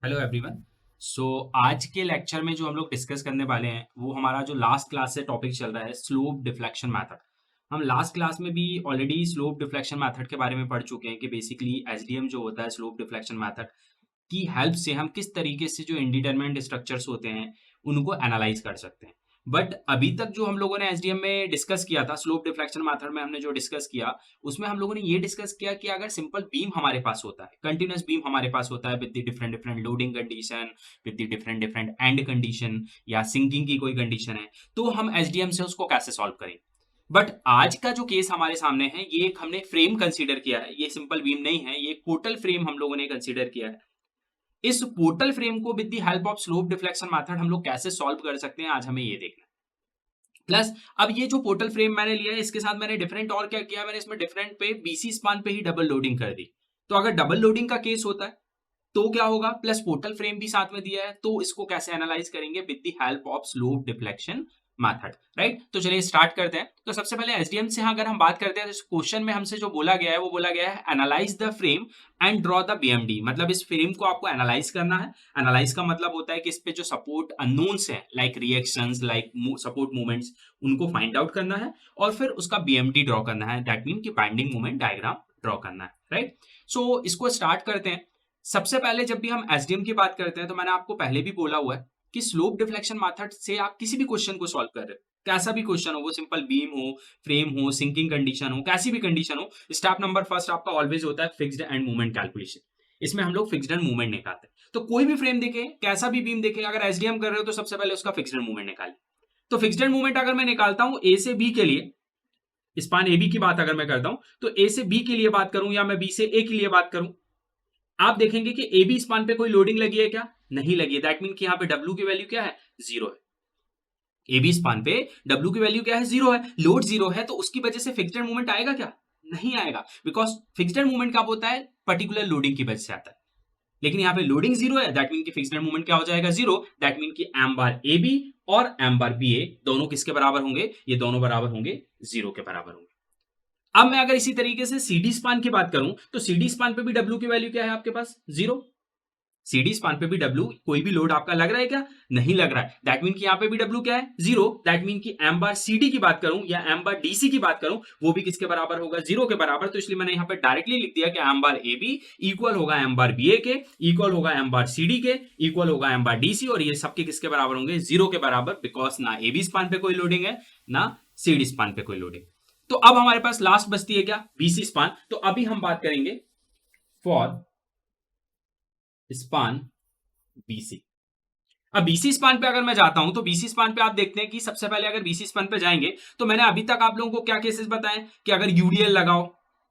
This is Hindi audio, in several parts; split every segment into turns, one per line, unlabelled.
Hello everyone. सो आज के लेक्चर में जो हम लोग डिस्कस करने वाले हैं वो हमारा जो लास्ट क्लास से टॉपिक चल रहा है स्लोप डिफ्लेक्शन मेथड। हम लास्ट क्लास में भी ऑलरेडी स्लोप डिफ्लेक्शन मेथड के बारे में पढ़ चुके हैं कि बेसिकली एसडीएम जो होता है स्लोप डिफ्लेक्शन मेथड की हेल्प से हम किस तरीके से जो इंडिटरमिनेट स्ट्रक्चर्स होते हैं उनको एनालाइज कर सकते हैं। बट अभी तक जो हम लोगों ने एसडीएम में डिस्कस किया था स्लोप डिफ्लेक्शन मेथड में हमने जो डिस्कस किया उसमें हम लोगों ने ये डिस्कस किया कि अगर सिंपल बीम हमारे पास होता है, कंटिन्यूअस बीम हमारे पास होता है with the different different loading condition, with the different different and condition या सिंकिंग की कोई कंडीशन है, तो हम एसडीएम से उसको कैसे सॉल्व करें। बट आज का जो केस हमारे सामने है ये एक हमने फ्रेम कंसीडर किया है, ये सिंपल बीम नहीं है, ये पोर्टल फ्रेम हम लोगों ने कंसीडर किया है। इस पोर्टल फ्रेम को with the help of slope deflection method हम लोग कैसे सॉल्व कर सकते हैं, आज हमें ये देखना है। प्लस अब ये जो पोर्टल फ्रेम मैंने लिया है इसके साथ मैंने डिफरेंट और क्या किया, मैंने इसमें डिफरेंट पे बीसी स्पान पे ही डबल लोडिंग कर दी। तो अगर डबल लोडिंग का केस होता है तो क्या होगा, प्लस पोर्टल फ्रेम भी साथ में दिया है, तो इसको कैसे एनालाइज करेंगे with the help of slope deflection method, right. तो चलिए स्टार्ट करते हैं। तो सबसे पहले एसडीएम से अगर हम बात करते हैं तो इस क्वेश्चन में हमसे जो बोला गया है वो बोला गया है analyse the frame and draw the BMD. मतलब इस फ्रेम को आपको एनालाइज करना है। एनालाइज का मतलब होता है कि इस पे जो सपोर्ट अननोन्स है like reactions like support movements उनको फाइंड आउट करना है और फिर उसका बीएमडी ड्रॉ करना है, दैट मीन कि बाइंडिंग मूवमेंट डायग्राम ड्रॉ करना है, राइट। सो इसको स्टार्ट करते हैं। सबसे पहले जब भी हम एसडीएम की बात करते हैं तो मैंने आपको पहले भी बोला हुआ है कि स्लोप डिफ्लेक्शन मेथड से आप किसी भी क्वेश्चन को सॉल्व कर रहे हो, कैसा भी क्वेश्चन हो, वो सिंपल बीम हो, फ्रेम हो, सिंकिंग कंडीशन हो, कैसी भी कंडीशन हो, स्टेप नंबर फर्स्ट आपका ऑलवेज होता है फिक्स्ड एंड मूवमेंट कैलकुलेशन। इसमें हम लोग फिक्स्ड एंड मूवमेंट निकालते हैं। तो कोई भी फ्रेम देखे, कैसा भी बीम देखे, अगर एसडीएम कर रहे हो तो सबसे पहले उसका फिक्स्ड एंड मूवमेंट निकालिए। तो फिक्स्ड एंड मूवमेंट अगर मैं निकालता हूं ए से बी के लिए, स्पान ए बी की बात अगर मैं करता हूं तो ए से बी के लिए बात करूं या मैं बी से ए के लिए बात करूं, आप देखेंगे कि ए बी स्पान पे कोई लोडिंग लगी है क्या, नहीं लगी है। दैट मीन कि यहां पे डब्ल्यू की वैल्यू क्या है, जीरो है। ए बी स्पान पे डब्ल्यू की वैल्यू क्या है, जीरो है, लोड जीरो है, तो उसकी वजह से फिक्स्ड मूवमेंट आएगा क्या, नहीं आएगा, बिकॉज फिक्स्ड मूवमेंट कब होता है, पर्टिकुलर लोडिंग की वजह से आता है। लेकिन यहाँ पे लोडिंग जीरो है, दैट मीन कि फिक्स्ड मूवमेंट क्या हो जाएगा, जीरो। दैट मीन कि एम बार ए बी और एम बार बी ए दोनों किसके बराबर होंगे, ये दोनों बराबर होंगे जीरो के बराबर होंगे। अब मैं अगर इसी तरीके से सीडी स्पान की बात करूं तो सीडी स्पान पे भी डब्ल्यू की वैल्यू क्या है आपके पास, जीरो। सीडी स्पान पे भी डब्ल्यू कोई भी लोड आपका लग रहा है क्या, नहीं लग रहा है। दैट मीन कि यहां पे भी डब्ल्यू क्या है, जीरो। दैट मीन कि एम बार सीडी की बात करूं या एम बार डीसी की बात करूं वो भी किसके बराबर होगा, जीरो के बराबर। तो इसलिए मैंने यहां पे डायरेक्टली लिख दिया कि M bar A B equal होगा एम बार बी ए के, इक्वल होगा एम बार सीडी के, इक्वल होगा एम बार डीसी, और ये सबके किसके बराबर होंगे, जीरो के बराबर, बिकॉज ना ए बी स्पान पे कोई लोडिंग है ना सीडी स्पान पे कोई लोडिंग। तो अब हमारे पास लास्ट बचती है क्या, बीसी स्पान। तो अभी हम बात करेंगे फॉर स्पान बीसी। अब बीसी स्पान पे अगर मैं जाता हूं तो बीसी स्पान पे आप देखते हैं कि सबसे पहले अगर बीसी स्पान पे जाएंगे तो मैंने अभी तक आप लोगों को क्या केसेस बताए कि अगर यूडीएल लगाओ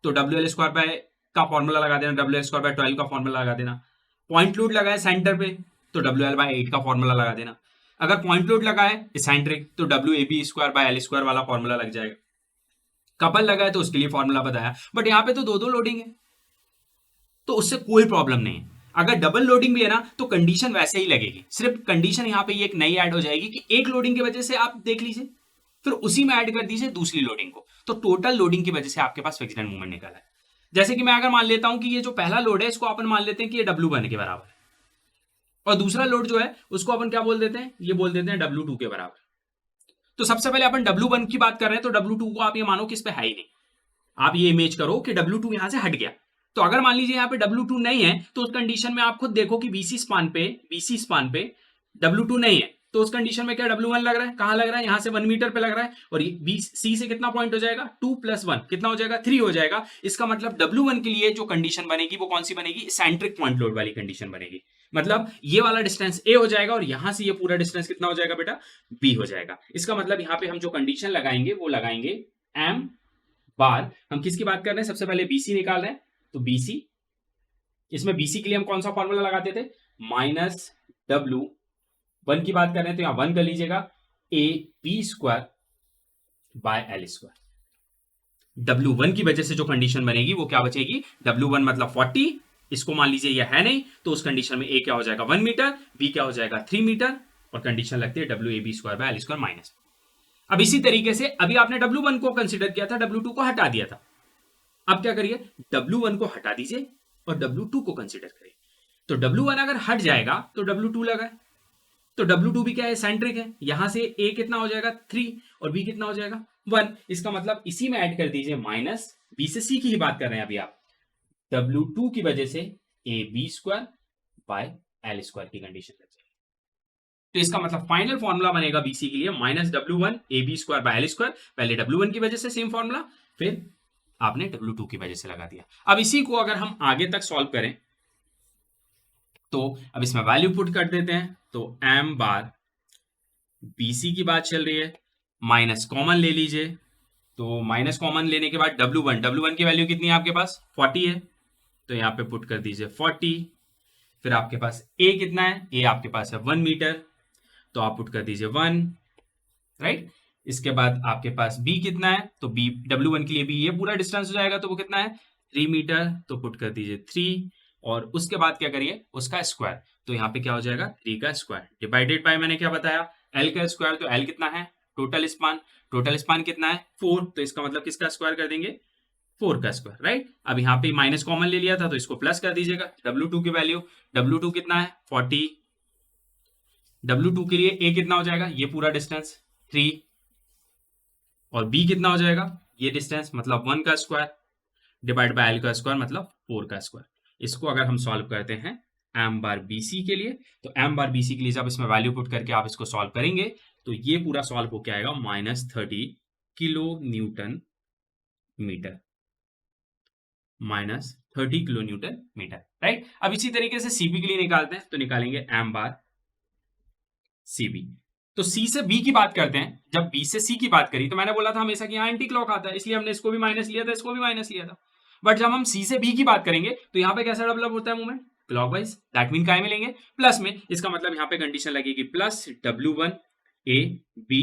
तो डब्ल्यू एल स्क्वायर बाय का फॉर्मूला लगा देना, डब्ल्यू एल स्क्वायर बाय 12 का फॉर्मूला लगा देना। पॉइंट लोड लगाए सेंटर पे तो डब्ल्यू एल बाय 8 का फॉर्मूला लगा देना। अगर पॉइंट लोड लगाए सेंट्रिक तो W A B square by L square वाला फॉर्मूला लग जाएगा। कपल लगाए तो उसके लिए फॉर्मूला बताया। बट यहां पे तो दो दो लोडिंग है तो उससे कोई प्रॉब्लम नहीं है। अगर डबल लोडिंग भी है ना तो कंडीशन वैसे ही लगेगी, सिर्फ कंडीशन यहां पे एक नई ऐड हो जाएगी कि एक लोडिंग की वजह से आप देख लीजिए फिर उसी में ऐड कर दीजिए दूसरी लोडिंग को, तो टोटल लोडिंग की वजह से आपके पास फिक्स्ड मूवमेंट निकला है। जैसे कि मैं अगर मान लेता हूं कि ये जो पहला लोड है इसको अपन मान लेते हैं कि ये W1 के बराबर है, और दूसरा लोड जो है उसको अपन क्या बोल देते हैं, ये बोल देते हैं W2 के बराबर। तो सबसे पहले अपन W1 की बात कर रहे हैं तो W2 को आप ये मानो कि इस पे है ही नहीं। आप ये इमेज करो कि W2 यहां से हट गया। तो अगर मान लीजिए यहाँ पे W2 नहीं है तो उस कंडीशन में आप खुद देखो कि BC स्पान पे W2 नहीं है, तो उस कंडीशन में क्या W1 लग रहा है, कहां लग रहा है, यहां से 1 मीटर पे लग रहा है, और BC से कितना पॉइंट हो जाएगा, 2 + 1 कितना हो जाएगा, 3 हो जाएगा। इसका मतलब W1 के लिए जो कंडीशन बनेगी वो कौन सी बनेगी, सेंट्रिक पॉइंट लोड वाली कंडीशन बनेगी। मतलब ये वाला डिस्टेंस A हो जाएगा और यहां से ये पूरा डिस्टेंस कितना हो जाएगा बेटा, B हो जाएगा। इसका मतलब यहां पे हम जो कंडीशन लगाएंगे वो लगाएंगे M बार, हम किसकी बात कर रहे हैं, सबसे पहले BC निकाल रहे हैं तो BC, इसमें BC के लिए हम कौन सा फॉर्मूला लगाते थे, -W1 की बात कर रहे हैं तो यहां 1 कर लीजिएगा, AB² bye L square. W1 की वजह से जो कंडीशन बनेगी वो क्या बचेगी, W1 मतलब 40, इसको मान लीजिए ये है नहीं तो उस कंडीशन में A क्या हो जाएगा 1 मीटर, B क्या हो जाएगा 3 मीटर, और कंडीशन लगती है WAB² bye L square minus. अब इसी तरीके से अभी आपने W1 को कंसीडर किया था, W2 को हटा दिया था। अब क्या करिए, W1 को हटा दीजिए और W2 को कंसीडर करिए। तो W1 अगर हट जाएगा तो W2 लगा है, तो W2 भी क्या है, सेंट्रिक है, यहां से A कितना हो जाएगा 3 और B कितना हो जाएगा 1। इसका मतलब इसी में ऐड कर दीजिए माइनस, B से C की ही बात कर रहे हैं अभी आप, W2 की वजह से AB square by L square की कंडीशन लग जाएगी। तो इसका मतलब फाइनल फॉर्मूला बनेगा BC के लिए minus W1 AB square by L square, पहले W1 की वजह से सेम फॉर्मूला, फिर आपने W2 की वजह से लगा दिया। अब इसी को अगर हम आगे तक सॉल्व करें तो अब इसमें वैल्यू पुट कर देते हैं, तो m बार BC की बात चल रही है, माइनस कॉमन ले लीजिए, तो माइनस कॉमन लेने के बाद W1 की वैल्यू कितनी है आपके पास 40 है, तो यहाँ पे पुट कर दीजिए 40। फिर आपके पास A कितना है, A आपके पास है 1 मीटर, तो आप पुट कर दीजिए 1, राइट। इसके बाद आपके पास B कितना है, तो B W1 के लिए भी ये पूरा डिस्टेंस हो जाएगा, तो वो कितना है 3 मीटर, तो पुट कर दीजिए 3, और उसके बाद क्या करिए उसका स्क्वायर, तो यहाँ पे क्या हो जाएगा 3 का स्क्वायर डिवाइडेड बाय मैंने क्या बताया L का स्क्वायर, तो L कितना है टोटल स्पान कितना है 4, तो इसका मतलब किसका स्क्वायर कर देंगे 4 का स्क्वायर, राइट। अब यहाँ पे माइनस कॉमन ले लिया था तो इसको प्लस कर दीजिएगा, W2 की वैल्यू, W2 कितना है 40, W2 के लिए A कितना हो जाएगा ये पूरा डिस्टेंस 3, और B कितना हो जाएगा ये डिस्टेंस मतलब 1 का स्क्वायर डिवाइड बाय L का स्क्वायर मतलब 4 का स्क्वायर। इसको अगर हम सॉल्व करते हैं m बार BC के लिए, तो m बार BC के लिए जब इसमें वैल्यू पुट करके आप इसको सॉल्व करेंगे तो ये पूरा सॉल्व होके आएगा minus 30 kilo newton metre, minus 30 kilo newton metre, right. अब इसी तरीके से CB के लिए निकालते हैं, तो निकालेंगे m बार CB। तो C से B की बात करते हैं, जब B से C की बात करी तो मैंने बोला था हमेशा कि यहाँ एंटी क्लॉक आता है, इसलिए हमने इसको भी माइनस लिया था, इसको भी माइनस लिया था। बट जब हम C से B की बात करेंगे तो यहाँ पे कैसा डेवलप होता है मूवमेंट क्लॉकवाइज, दैट मीन काय में लेंगे प्लस में, इसका मतलब यहाँ पे कंडीशन लगेगी plus W1 AB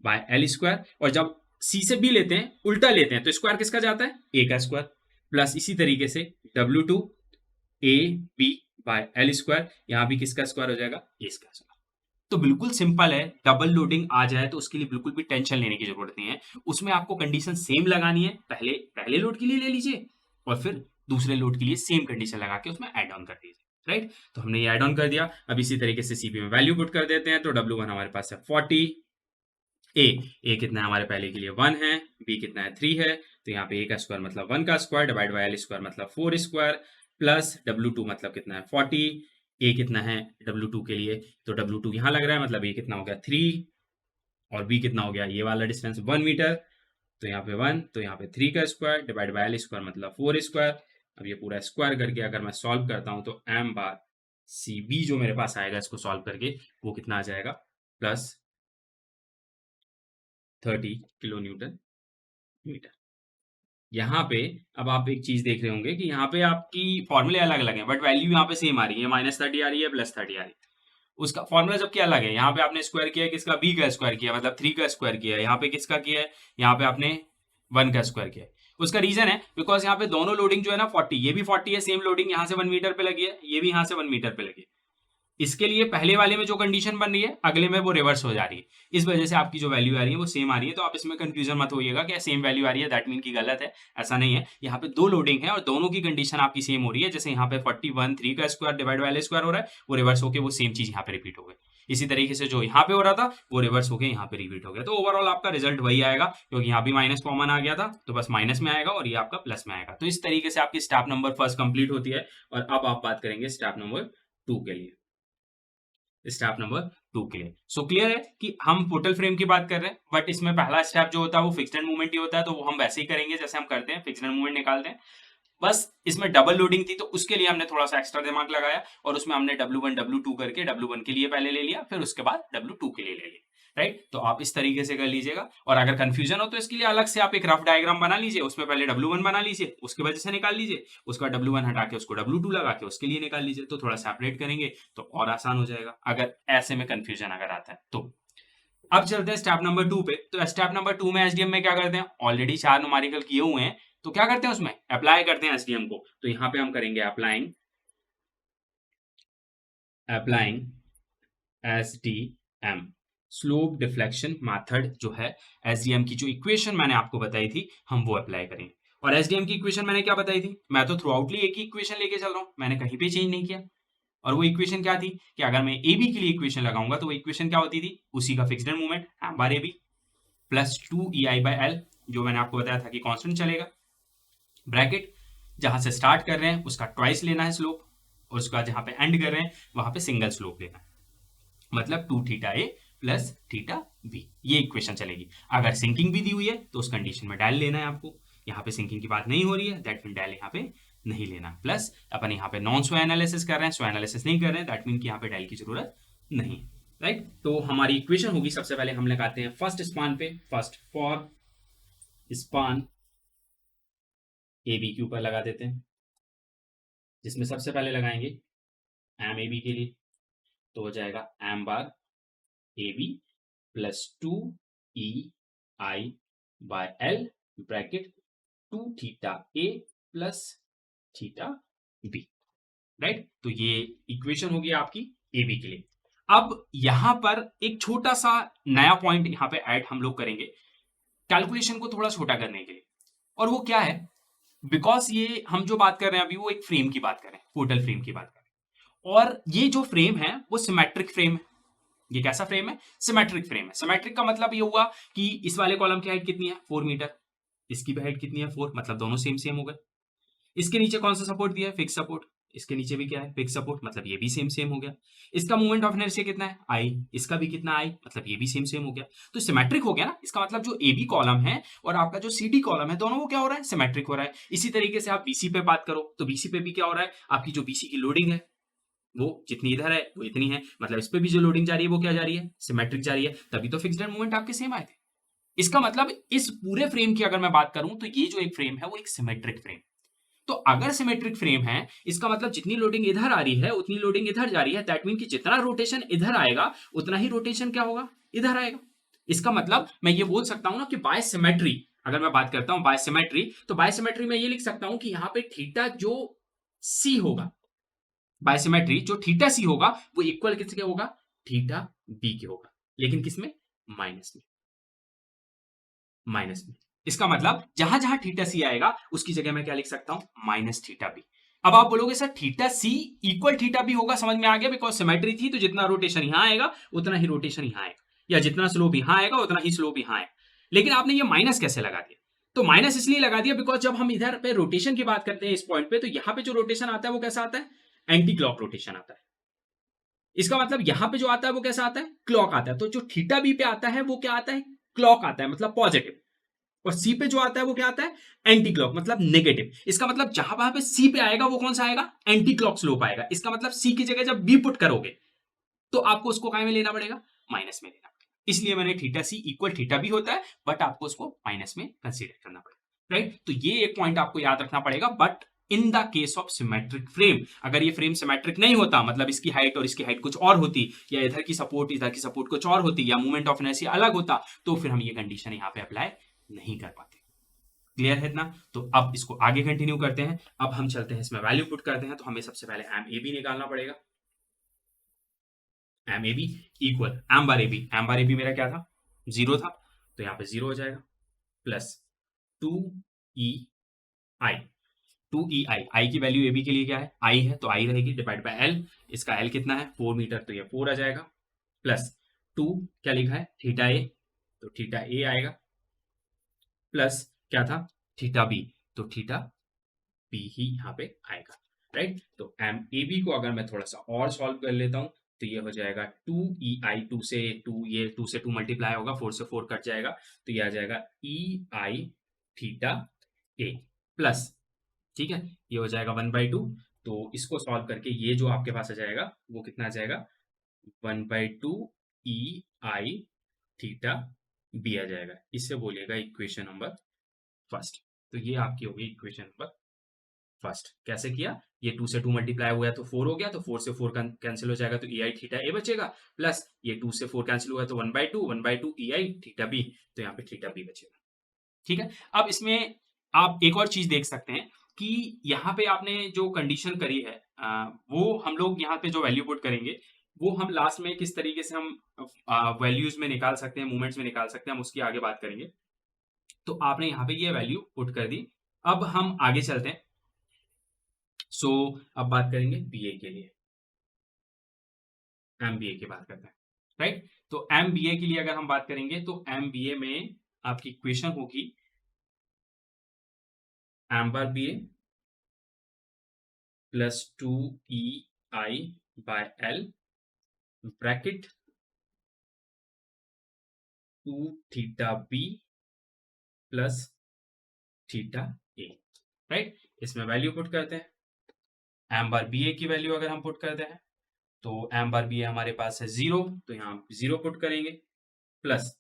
by L square, और जब C से B लेते हैं उल्टा लेते हैं तो स्क्वायर किसका जाता है A का स्क्वायर, प्लस इसी तरीके से W2 AB by L square, यहाँ भी किसका स्क्वायर हो जाएगा A का स्क्वायर। तो बिल्कुल सिंपल है, डबल लोडिंग आ जाए तो उसके लिए बिल्कुल भी टेंशन लेने की जरूरत नहीं है, उसमें आपको कंडीशन सेम लगानी है, पहले लोड के लिए ले लीजिए और फिर दूसरे लोड के लिए सेम कंडीशन लगा के उसमें ऐड ऑन कर दीजिए, राइट। तो हमने ये ऐड ऑन कर दिया। अब इसी तरीके से CP में वैल्यू पुट कर देते हैं, तो W1 हमारे पास है 40, A कितना है हमारे पहले के लिए 1 है, B कितना है 3 है, तो यहाँ पे A का स्क्वायर मतलब 1 का square divide by L square मतलब 4 स्क्वायर, प्लस W2 मतलब कितना है 40, A कितना है W2 के लिए, तो W2 यहाँ लग रहा है मतलब A कितना हो गया 3, और B कितना हो गया ये वाला डिस्टेंस 1 मीटर, तो यहाँ पे 1, तो यहाँ पे 3 का square divide by L square मतलब 4 स्क्वायर। अब ये पूरा स्क्वायर करके अगर मैं सॉल्व करता हूँ तो m बार CB जो मेरे पास आएगा इसको सॉल्व करके वो कितना आ जाएगा प्लस 30 किलो न्यूटन मीटर। यहाँ पे अब आप एक चीज देख रहे होंगे कि यहाँ पे आपकी फॉर्मूले अलग अलग हैं बट वैल्यू यहाँ पे सेम आ रही है, -30 आ रही है +30 आ रही है। उसका फॉर्मूला जबकि अलग है, यहाँ पे आपने स्क्वायर किया है किसका B का स्क्वायर किया मतलब 3 का स्क्वायर किया है, यहाँ पे किसका किया है यहाँ पे आपने 1 का स्क्वायर किया है। उसका रीजन है बिकॉज यहाँ पे दोनों लोडिंग जो है ना 40, ये भी 40 है, सेम लोडिंग यहाँ से 1 मीटर पे लगी है, ये भी यहाँ से 1 मीटर पे लगी है। इसके लिए पहले वाले में जो कंडीशन बन रही है अगले में वो रिवर्स हो जा रही है, इस वजह से आपकी जो वैल्यू आ रही है वो सेम आ रही है। तो आप इसमें कंफ्यूजन मत होइएगा कि सेम वैल्यू आ रही है दैट मीन की गलत है, ऐसा नहीं है। यहाँ पे दो लोडिंग है और दोनों की कंडीशन आपकी सेम हो रही है, जैसे यहाँ पे 41 3 का square divide by L square हो रहा है, वो रिवर्स होकर वो सेम चीज यहाँ पे रिपीट हो गई। इसी तरीके से जो यहाँ पे हो रहा था वो रिवर्स होकर यहाँ पे रिपीट हो गया, तो ओवरऑल आपका रिजल्ट वही आएगा क्योंकि यहाँ भी माइनस कॉमन आ गया था तो बस माइनस में आएगा और ये आपका प्लस में आएगा। तो इस तरीके से आपकी स्टेप नंबर फर्स्ट कंप्लीट होती है। और अब आप बात करेंगे स्टेप नंबर 2 के लिए, स्टेप नंबर 2 के लिए। सो क्लियर है कि हम पोर्टल फ्रेम की बात कर रहे हैं बट इसमें पहला स्टेप जो होता है वो फिक्स्ड एंड मूवमेंट ही होता है, तो वो हम वैसे ही करेंगे जैसे हम करते हैं, फिक्स्ड एंड मूवमेंट निकालते हैं। बस इसमें डबल लोडिंग थी तो उसके लिए हमने थोड़ा सा एक्स्ट्रा दिमाग लगाया और उसमें हमने W1 W2 करके W1 के लिए पहले ले लिया, फिर उसके बाद W2 के लिए ले लिया, राइट। तो आप इस तरीके से कर लीजिएगा। और अगर कंफ्यूजन हो तो इसके लिए अलग से आप एक रफ डायग्राम बना लीजिए, उसमें पहले W1 बना लीजिए, उसके वजह से निकाल लीजिए, उसका W1 हटा के उसको W2 लगा के उसके लिए निकाल लीजिए, तो थोड़ा सेपरेट करेंगे तो और आसान हो जाएगा अगर ऐसे में कंफ्यूजन अगर आता है तो। अब चलते हैं स्टेप नंबर 2 पे। तो स्टेप नंबर 2 में एसडीएम में क्या करते हैं, ऑलरेडी 4 न्यूमेरिकल किए हुए हैं तो क्या करते हैं उसमें अप्लाई करते हैं एसडीएम को। तो यहां पे हम करेंगे applying SDM, slope deflection method जो है एसडीएम की जो इक्वेशन मैंने आपको बताई थी हम वो अप्लाई करेंगे। और एसडीएम की इक्वेशन मैंने क्या बताई थी, मैं तो थ्रू आउटली एक ही इक्वेशन लेके चल रहा हूं, मैंने कहीं पे चेंज नहीं किया। और वो इक्वेशन क्या थी कि अगर मैं ए बी के लिए इक्वेशन लगाऊंगा तो वो इक्वेशन क्या होती थी, उसी का fixed moment M bar A B plus 2EI/L, जो मैंने आपको बताया था कि कांस्टेंट चलेगा, ब्रैकेट जहां से स्टार्ट कर रहे हैं उसका ट्वाइस लेना है स्लोप, और उसका जहां पे एंड कर रहे हैं वहां पे सिंगल स्लोप लेना है, मतलब 2θ प्लस θ ये इक्वेशन चलेगी। अगर सिंकिंग भी दी हुई है तो उस कंडीशन में डायल लेना है आपको, यहाँ पे सिंकिंग की बात नहीं हो रही है, दैट मीन डायल यहाँ पे नहीं लेना, प्लस अपन यहाँ पे नॉन स्व एनालिसिस कर रहे हैं, स्व एनालिसिस नहीं कर रहे हैं, दैट मीन कि यहाँ पे डायल की जरूरत नहीं है, राइट। तो हमारी इक्वेशन होगी, सबसे पहले हम लगाते हैं फर्स्ट स्पान पे, first for span A B के ऊपर लगा देते हैं, जिसमें सबसे पहले लगाएंगे एम ए बी के लिए, तो हो जाएगा M bar A B plus 2EI/L bracket 2θ plus θ, right. तो ये इक्वेशन होगी आपकी ए बी के लिए। अब यहां पर एक छोटा सा नया पॉइंट यहां पे ऐड हम लोग करेंगे कैलकुलेशन को थोड़ा छोटा करने के लिए, और वो क्या है, बिकॉज ये हम जो बात कर रहे हैं अभी वो एक फ्रेम की बात कर रहे हैं, टोटल फ्रेम की बात कर रहे हैं, और ये जो फ्रेम है वो सिमेट्रिक फ्रेम है। ये कैसा फ्रेम है, सिमेट्रिक फ्रेम है। सिमेट्रिक का मतलब ये हुआ कि इस वाले कॉलम की हाइट कितनी है 4 मीटर, इसकी भी हाइट कितनी है 4, मतलब दोनों सेम सेम हो गए। इसके नीचे कौन सा सपोर्ट दिया है, फिक्स सपोर्ट, इसके नीचे भी क्या है, फिक्स सपोर्ट, मतलब ये भी सेम सेम हो गया। इसका मोमेंट ऑफ इनर्शिया कितना है आई, इसका भी कितना आई, मतलब ये भी सेम सेम हो गया। तो सिमेट्रिक हो गया ना, इसका मतलब जो ए बी कॉलम है और आपका जो सी डी कॉलम है, दोनों वो क्या हो रहा है, सिमेट्रिक हो रहा है। इसी तरीके से आप बीसी पे बात करो तो बीसी पे भी क्या हो रहा है, आपकी जो बीसी की लोडिंग है वो जितनी इधर है वो इतनी है, मतलब इस पे भी जो लोडिंग जा रही है वो क्या जा रही है, सिमेट्रिक जा रही है, तभी तो फिक्स्ड मोमेंट आपके सेम आए थे। इसका मतलब इस पूरे फ्रेम की अगर मैं बात करूं तो ये जो एक फ्रेम है वो एक सिमेट्रिक फ्रेम। तो अगर सिमेट्रिक फ्रेम है, इसका मतलब जितनी लोडिंग इधर आ रही है उतनी लोडिंग इधर जा रही है, दैट मीन कि जितना रोटेशन इधर आएगा उतना ही रोटेशन क्या होगा, इधर आएगा। इसका मतलब मैं ये बोल सकता हूं ना कि बाय सिमेट्री, अगर मैं बात करता हूं बाय सिमेट्री, तो बाय सिमेट्री में ये लिख सकता हूं कि यहां पे थीटा जो सी होगा, बाय सिमेट्री जो थीटा सी होगा वो इक्वल किसके होगा, थीटा बी के होगा, लेकिन किसमें, माइनस में, माइनस में। इसका मतलब जहां जहां थीटा सी आएगा उसकी जगह मैं क्या लिख सकता हूं, माइनस थीटा बी। अब आप बोलोगे सर थीटा सी इक्वल थीटा बी होगा, समझ में आ गया, बिकॉज सिमेट्री थी तो जितना रोटेशन यहां आएगा उतना ही रोटेशन यहां आएगा, या जितना स्लोप यहां आएगा उतना ही स्लोप यहां आएगा। लेकिन आपने ये माइनस कैसे लगा दिया, तो माइनस इसलिए लगा दिया बिकॉज जब हम इधर पे रोटेशन की बात करते हैं इस पॉइंट पे, तो यहां पे जो रोटेशन आता है वो कैसा आता है, एंटी क्लॉक रोटेशन आता है। इसका मतलब यहां पे जो आता है वो कैसा आता है, क्लॉक आता है। तो जो थीटा बी पे आता है वो क्या आता है, क्लॉक आता है, मतलब पॉजिटिव। और सी पे जो आता है वो क्या आता है, एंटी क्लॉक, मतलब नेगेटिव। इसका मतलब जहां वहां पे सी पे आएगा वो कौन सा आएगा, एंटी क्लॉक स्लोप आएगा। इसका मतलब सी की जगह जब बी पुट करोगे तो आपको उसको काय में लेना पड़ेगा, माइनस में लेना पड़ेगा। इसलिए मैंने थीटा सी इक्वल थीटा बी होता है, बट आपको उसको माइनस में कंसीडर करना पड़ेगा, राइट। तो ये एक पॉइंट आपको याद रखना पड़ेगा। But in the case of symmetric frame, अगर ये फ्रेम सिमेट्रिक नहीं होता, मतलब इसकी हाइट और इसकी हाइट कुछ और होती, या इधर की सपोर्ट कुछ और होती, या मूवमेंट ऑफ इनर्शिया अलग होता, तो फिर हम ये कंडीशन यहाँ पे अप्लाई नहीं कर पाते। क्लियर है ना। तो अब इसको आगे कंटिन्यू करते हैं। अब हम चलते हैं इसमें वैल्यू पुट करते हैं, तो हमें सबसे पहले एम ए बी निकालना पड़ेगा। M A B equal M bar A B, M bar A B मेरा क्या था, 0 था, तो यहाँ पे 0 हो जाएगा, प्लस 2EI, 2EI, आई की वैल्यू ए बी के लिए क्या है, आई है, तो आई रहेगी, डिवाइड बाय एल, इसका एल कितना है 4 मीटर, तो ये 4 आ जाएगा, प्लस 2 क्या लिखा है, थीटा ए, तो थीटा ए आएगा, प्लस क्या था, थीटा बी, तो थीटा बी ही यहाँ पे आएगा, राइट। तो एम ए बी को अगर मैं थोड़ा सा और सॉल्व कर लेता हूँ तो ये हो जाएगा 2EI, 2 से 2, ये 2 से 2 मल्टीप्लाई होगा, 4 से 4 कट जाएगा, तो ये आ जाएगा EI थीटा ए प्लस, ठीक है, ये हो जाएगा 1/2। तो इसको सॉल्व करके ये जो आपके पास आ जाएगा वो कितना आ जाएगा, 1/2 EI थीटा बी आ जाएगा। इससे बोलिएगा इक्वेशन नंबर फर्स्ट। तो ये आपकी होगी इक्वेशन नंबर फर्स्ट। कैसे किया, ये 2 से 2 मल्टीप्लाई हुआ है तो 4 हो गया, तो 4 से 4 कैंसिल हो जाएगा, तो EI थीटा ए बचेगा, प्लस ये 2 से 4 कैंसिल हुआ है तो 1/2 EI थीटा बी, तो यहाँ पे थीटा बी बचेगा, ठीक है। अब इसमें आप एक और चीज देख सकते हैं कि यहाँ पे आपने जो कंडीशन करी है, वो हम लोग यहाँ पे जो वैल्यू पुट करेंगे वो हम लास्ट में किस तरीके से हम वैल्यूज में निकाल सकते हैं, मूवमेंट्स में निकाल सकते हैं, हम उसकी आगे बात करेंगे। तो आपने यहाँ पे ये वैल्यू पुट कर दी। अब हम आगे चलते हैं। सो अब बात करेंगे बी ए के लिए। एम बी ए की बात करते हैं, राइट। तो एम बी ए के लिए अगर हम बात करेंगे तो एम बी ए में आपकी इक्वेशन होगी M bar B A plus 2EI by L bracket 2 theta B plus theta A, right. इसमें वैल्यू पुट करते हैं। एम बार बी ए की वैल्यू अगर हम पुट करते हैं तो एम बार बी ए हमारे पास है 0, तो यहाँ 0 पुट करेंगे, प्लस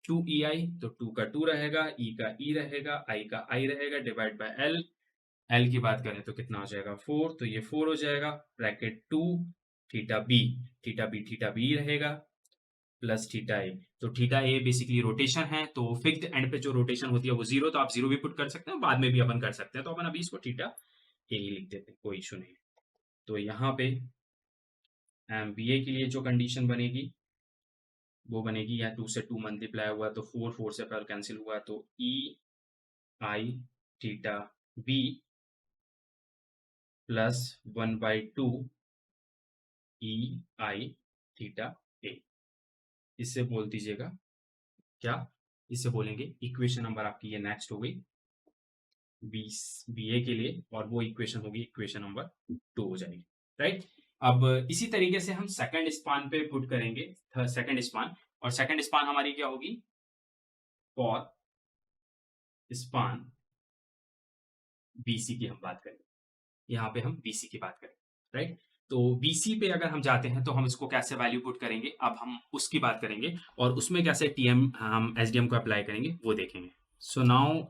2EI, तो 2 का 2 रहेगा, E का E रहेगा, I का I रहेगा, डिवाइड बाय एल। एल की बात करें तो कितना हो जाएगा 4, तो ये 4 हो जाएगा, ब्रैकेट 2 थीटा बी रहेगा प्लस थीटा ए। तो थीटा ए बेसिकली रोटेशन है, तो फिक्स्ड एंड पे जो रोटेशन होती है वो 0, तो आप 0 भी पुट कर सकते हैं, बाद में भी अपन कर सकते हैं, तो अपन अभी इसको थीटा ए ही लिख देते हैं, कोई इशू नहीं। तो यहाँ पे एम बी ए के लिए जो कंडीशन बनेगी वो बनेगी, यहाँ 2 से 2 मल्टीप्लाई हुआ तो 4 से 4 कैंसिल हुआ, तो ई I theta B plus 1/2 E I theta ए। इससे बोल दीजिएगा क्या, इससे बोलेंगे इक्वेशन नंबर आपकी ये नेक्स्ट हो गई बी ए के लिए, और वो इक्वेशन होगी इक्वेशन नंबर 2 हो जाएगी, राइट। अब इसी तरीके से हम सेकंड स्पान पे पुट करेंगे सेकंड स्पान, और सेकंड स्पान हमारी क्या होगी, फॉर स्पान बीसी की हम बात करें, यहाँ पे हम बीसी की बात करें, राइट। तो बीसी पे अगर हम जाते हैं तो हम इसको कैसे वैल्यू पुट करेंगे, अब हम उसकी बात करेंगे, और उसमें कैसे टीएम हम एसडीएम को अप्लाई करेंगे वो देखेंगे। So now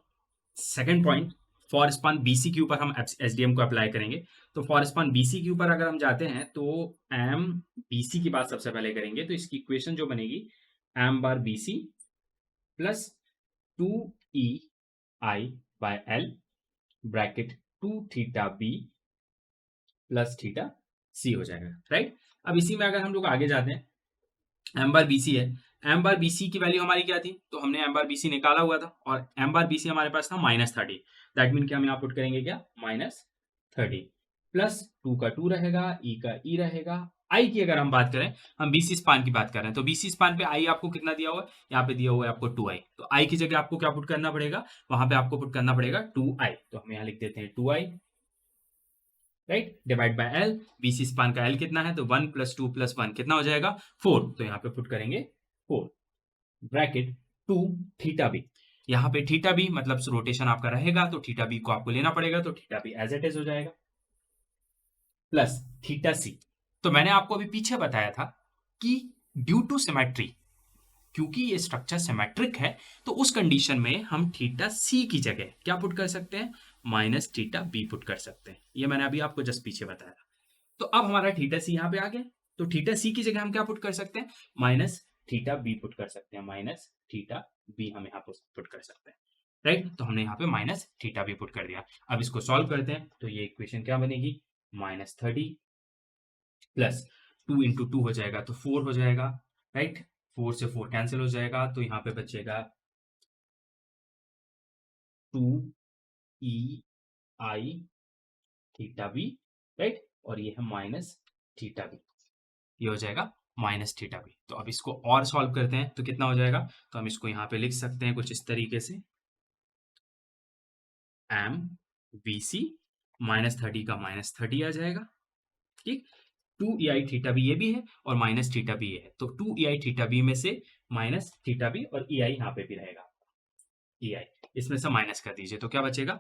second point, for span BC के ऊपर हम एसडीएम को अप्लाई करेंगे। तो फॉर स्पान बीसी के ऊपर अगर हम जाते हैं तो एम बीसी की बात सबसे पहले करेंगे, तो इसकी इक्वेशन जो बनेगी M bar BC plus 2EI by L bracket 2 theta B plus theta C हो जाएगा, राइट। अब इसी में अगर हम लोग आगे जाते हैं, एम बार बीसी है, एम बार बीसी की वैल्यू हमारी क्या थी, तो हमने एम बार बीसी निकाला हुआ था, और एम बार बीसी हमारे पास था -30, दैट मीन कि हम यहाँ पुट करेंगे क्या -30, प्लस 2 का 2 रहेगा, ई का ई रहेगा, आई की अगर हम बात करें, हम बीसी स्पान की बात कर रहे हैं, तो बीसी स्पान पे आई आपको कितना दिया हुआ है, यहाँ पे दिया हुआ है आपको 2i, तो आई की जगह आपको क्या पुट करना पड़ेगा, वहां पे आपको पुट करना पड़ेगा 2i, तो हम यहाँ लिख देते हैं 2i, right, divide by L. BC span का एल कितना है, तो 1 + 2 + 1 कितना हो जाएगा 4, तो यहाँ पे पुट करेंगे 4 ब्रैकेट 2 थीटा बी। यहाँ पे थीटा बी मतलब रोटेशन आपका रहेगा, तो थीटा बी को आपको लेना पड़ेगा, तो theta B as it is हो जाएगा, प्लस थीटा सी। तो मैंने आपको अभी पीछे बताया था कि ड्यू टू सिमेट्री, क्योंकि ये स्ट्रक्चर सिमेट्रिक है, तो उस कंडीशन में हम थीटा सी की जगह क्या पुट कर सकते हैं, -थीटा बी पुट कर सकते हैं। ये मैंने अभी आपको जस्ट पीछे बताया था। तो अब हमारा थीटा सी यहाँ पे आ गया, तो थीटा सी की जगह हम क्या पुट कर सकते हैं, -थीटा बी पुट कर सकते हैं, -थीटा बी हम यहाँ पुट कर सकते हैं, राइट। तो हमने यहाँ पे -थीटा बी पुट कर दिया। अब इसको सॉल्व करते हैं, तो ये इक्वेशन क्या बनेगी, -30 प्लस 2 × 2 हो जाएगा तो 4 हो जाएगा, राइट। 4 से 4 कैंसिल हो जाएगा, तो यहाँ पे बचेगा 2EI थीटा बी, राइट, और ये है -थीटा बी, ये हो जाएगा -थीटा बी। तो अब इसको और सॉल्व करते हैं तो कितना हो जाएगा, तो हम इसको यहाँ पे लिख सकते हैं कुछ इस तरीके से, एम बी सी -30 का -30 आ जाएगा, ठीक। 2EI थीटा बी ये भी है और -थीटा बी ये है, तो 2EI थीटा बी में से -थीटा बी और EI यहाँ पे भी रहेगा, EI इसमें से माइनस कर दीजिए, तो क्या बचेगा,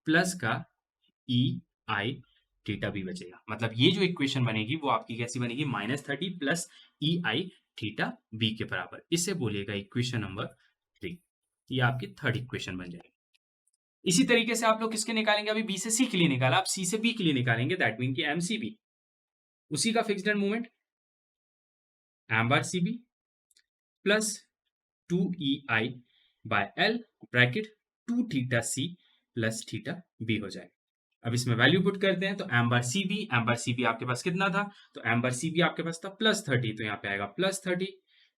प्लस का EI थीटा बी बचेगा। मतलब ये जो इक्वेशन बनेगी वो आपकी कैसी बनेगी, -30 प्लस EI थीटा बी के बराबर, इसे बोलिएगा इक्वेशन नंबर 3। ये आपकी थर्ड इक्वेशन बन जाएगी। इसी तरीके से आप लोग किसके निकालेंगे, अभी बी से सी के लिए निकाला, आप सी से बी के लिए निकालेंगे, दैट मीन कि एम सी बी, उसी का fixed end movement M bar C B plus 2EI by L bracket 2 theta C plus theta B हो जाएगा। अब इसमें वैल्यू पुट करते हैं, तो एम बार सी बी आपके पास कितना था, तो एम बार सी बी आपके पास था +30, तो यहाँ पे आएगा +30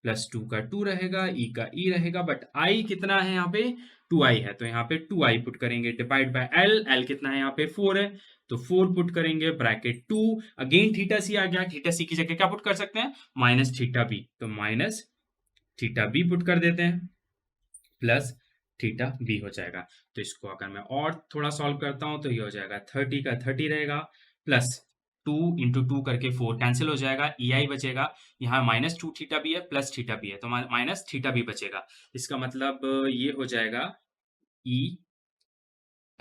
प्लस 2 का 2 रहेगा, ई का ई रहेगा, बट आई कितना है यहाँ पे 2i है तो यहाँ पे 2i पुट करेंगे डिवाइड बाय एल, एल कितना है यहाँ पे 4 है तो 4 पुट करेंगे ब्रैकेट 2, अगेन थीटा सी आ गया, थीटा सी की जगह क्या पुट कर सकते हैं माइनस थीटा बी, तो माइनस थीटा बी पुट कर देते हैं प्लस थीटा बी हो जाएगा। तो इसको अगर मैं और थोड़ा सॉल्व करता हूं तो ये हो जाएगा 30 का 30 रहेगा प्लस 2 इंटू 2 करके 4 कैंसिल हो जाएगा, ई आई बचेगा, यहाँ माइनस 2 थीटा भी है प्लस थीटा भी है तो माइनस थीटा भी बचेगा। इसका मतलब ये हो जाएगा ई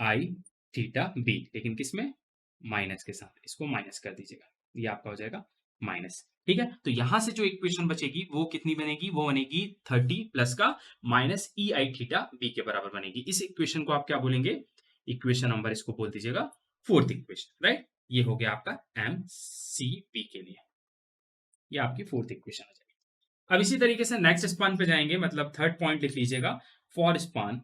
आई थीटा बी, लेकिन किसमें माइनस के साथ, इसको माइनस कर दीजिएगा, ये आपका हो जाएगा माइनस। ठीक है, तो यहां से जो इक्वेशन बचेगी वो कितनी बनेगी, वो बनेगी 30 प्लस का minus E I theta B के बराबर बनेगी। इस इक्वेशन को आप क्या बोलेंगे, इक्वेशन नंबर इसको बोल दीजिएगा फोर्थ इक्वेशन, राइट। ये हो गया आपका एम सी बी के लिए, ये आपकी फोर्थ इक्वेशन हो जाएगी। अब इसी तरीके से नेक्स्ट स्पान पे जाएंगे, मतलब थर्ड पॉइंट लिख लीजिएगा, for span,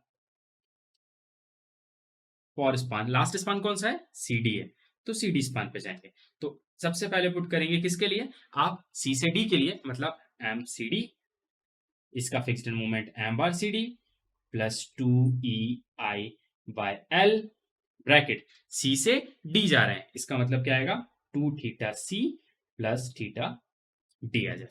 for span last span कौन सा है सी डी है, तो सी डी स्पान पे जाएंगे। तो सबसे पहले पुट करेंगे किसके लिए, आप सी से डी के लिए, मतलब एम सी डी, इसका fixed moment M bar C D plus 2 E I by L, bracket C से डी जा रहे हैं, इसका मतलब क्या आएगा 2 theta C plus theta D आ जाए,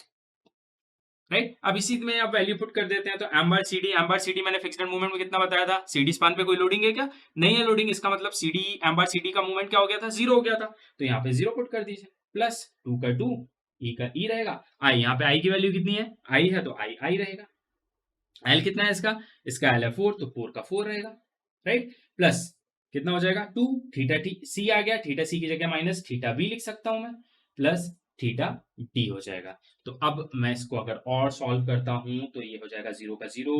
राइट। अब इसी में आप वैल्यू पुट कर देते हैं तो M bar C D, M bar C D मैंने फिक्स्ड मूवमेंट में कितना बताया था, सी डी स्पान पे कोई लोडिंग है क्या, नहीं है लोडिंग, इसका मतलब C D M bar C D का मूवमेंट क्या हो गया था, जीरो हो गया था, तो यहाँ पे जीरो पुट कर दीजिए प्लस 2 का 2 ई का ई रहेगा, आई यहाँ पे आई की वैल्यू कितनी है, आई है तो आई आई रहेगा, एल कितना है इसका एल है 4 तो 4 का 4 रहेगा, राइट, प्लस कितना हो जाएगा 2 थीटा टी सी आ गया, थीटा सी की जगह माइनस थीटा बी लिख सकता हूं मैं, प्लस थीटा डी हो जाएगा। तो अब मैं इसको अगर और सॉल्व करता हूं तो ये हो जाएगा 0 का 0,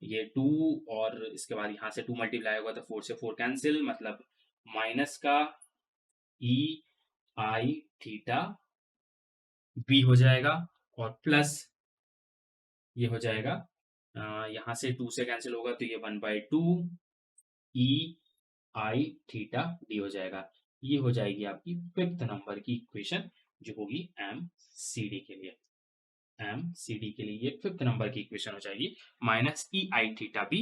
ये 2 और इसके बाद यहां से 2 मल्टीप्लाई होगा तो 4 से 4 कैंसिल, मतलब माइनस का ई आई थीटा बी हो जाएगा और प्लस ये हो जाएगा यहां से 2 से कैंसिल होगा तो ये 1/2 ई आई थीटा डी हो जाएगा। ये हो जाएगी आपकी फिफ्थ नंबर की इक्वेशन जो होगी एम सी डी के लिए, एम सी डी के लिए ये फिफ्थ नंबर की इक्वेशन हो जाएगी, minus E I theta B,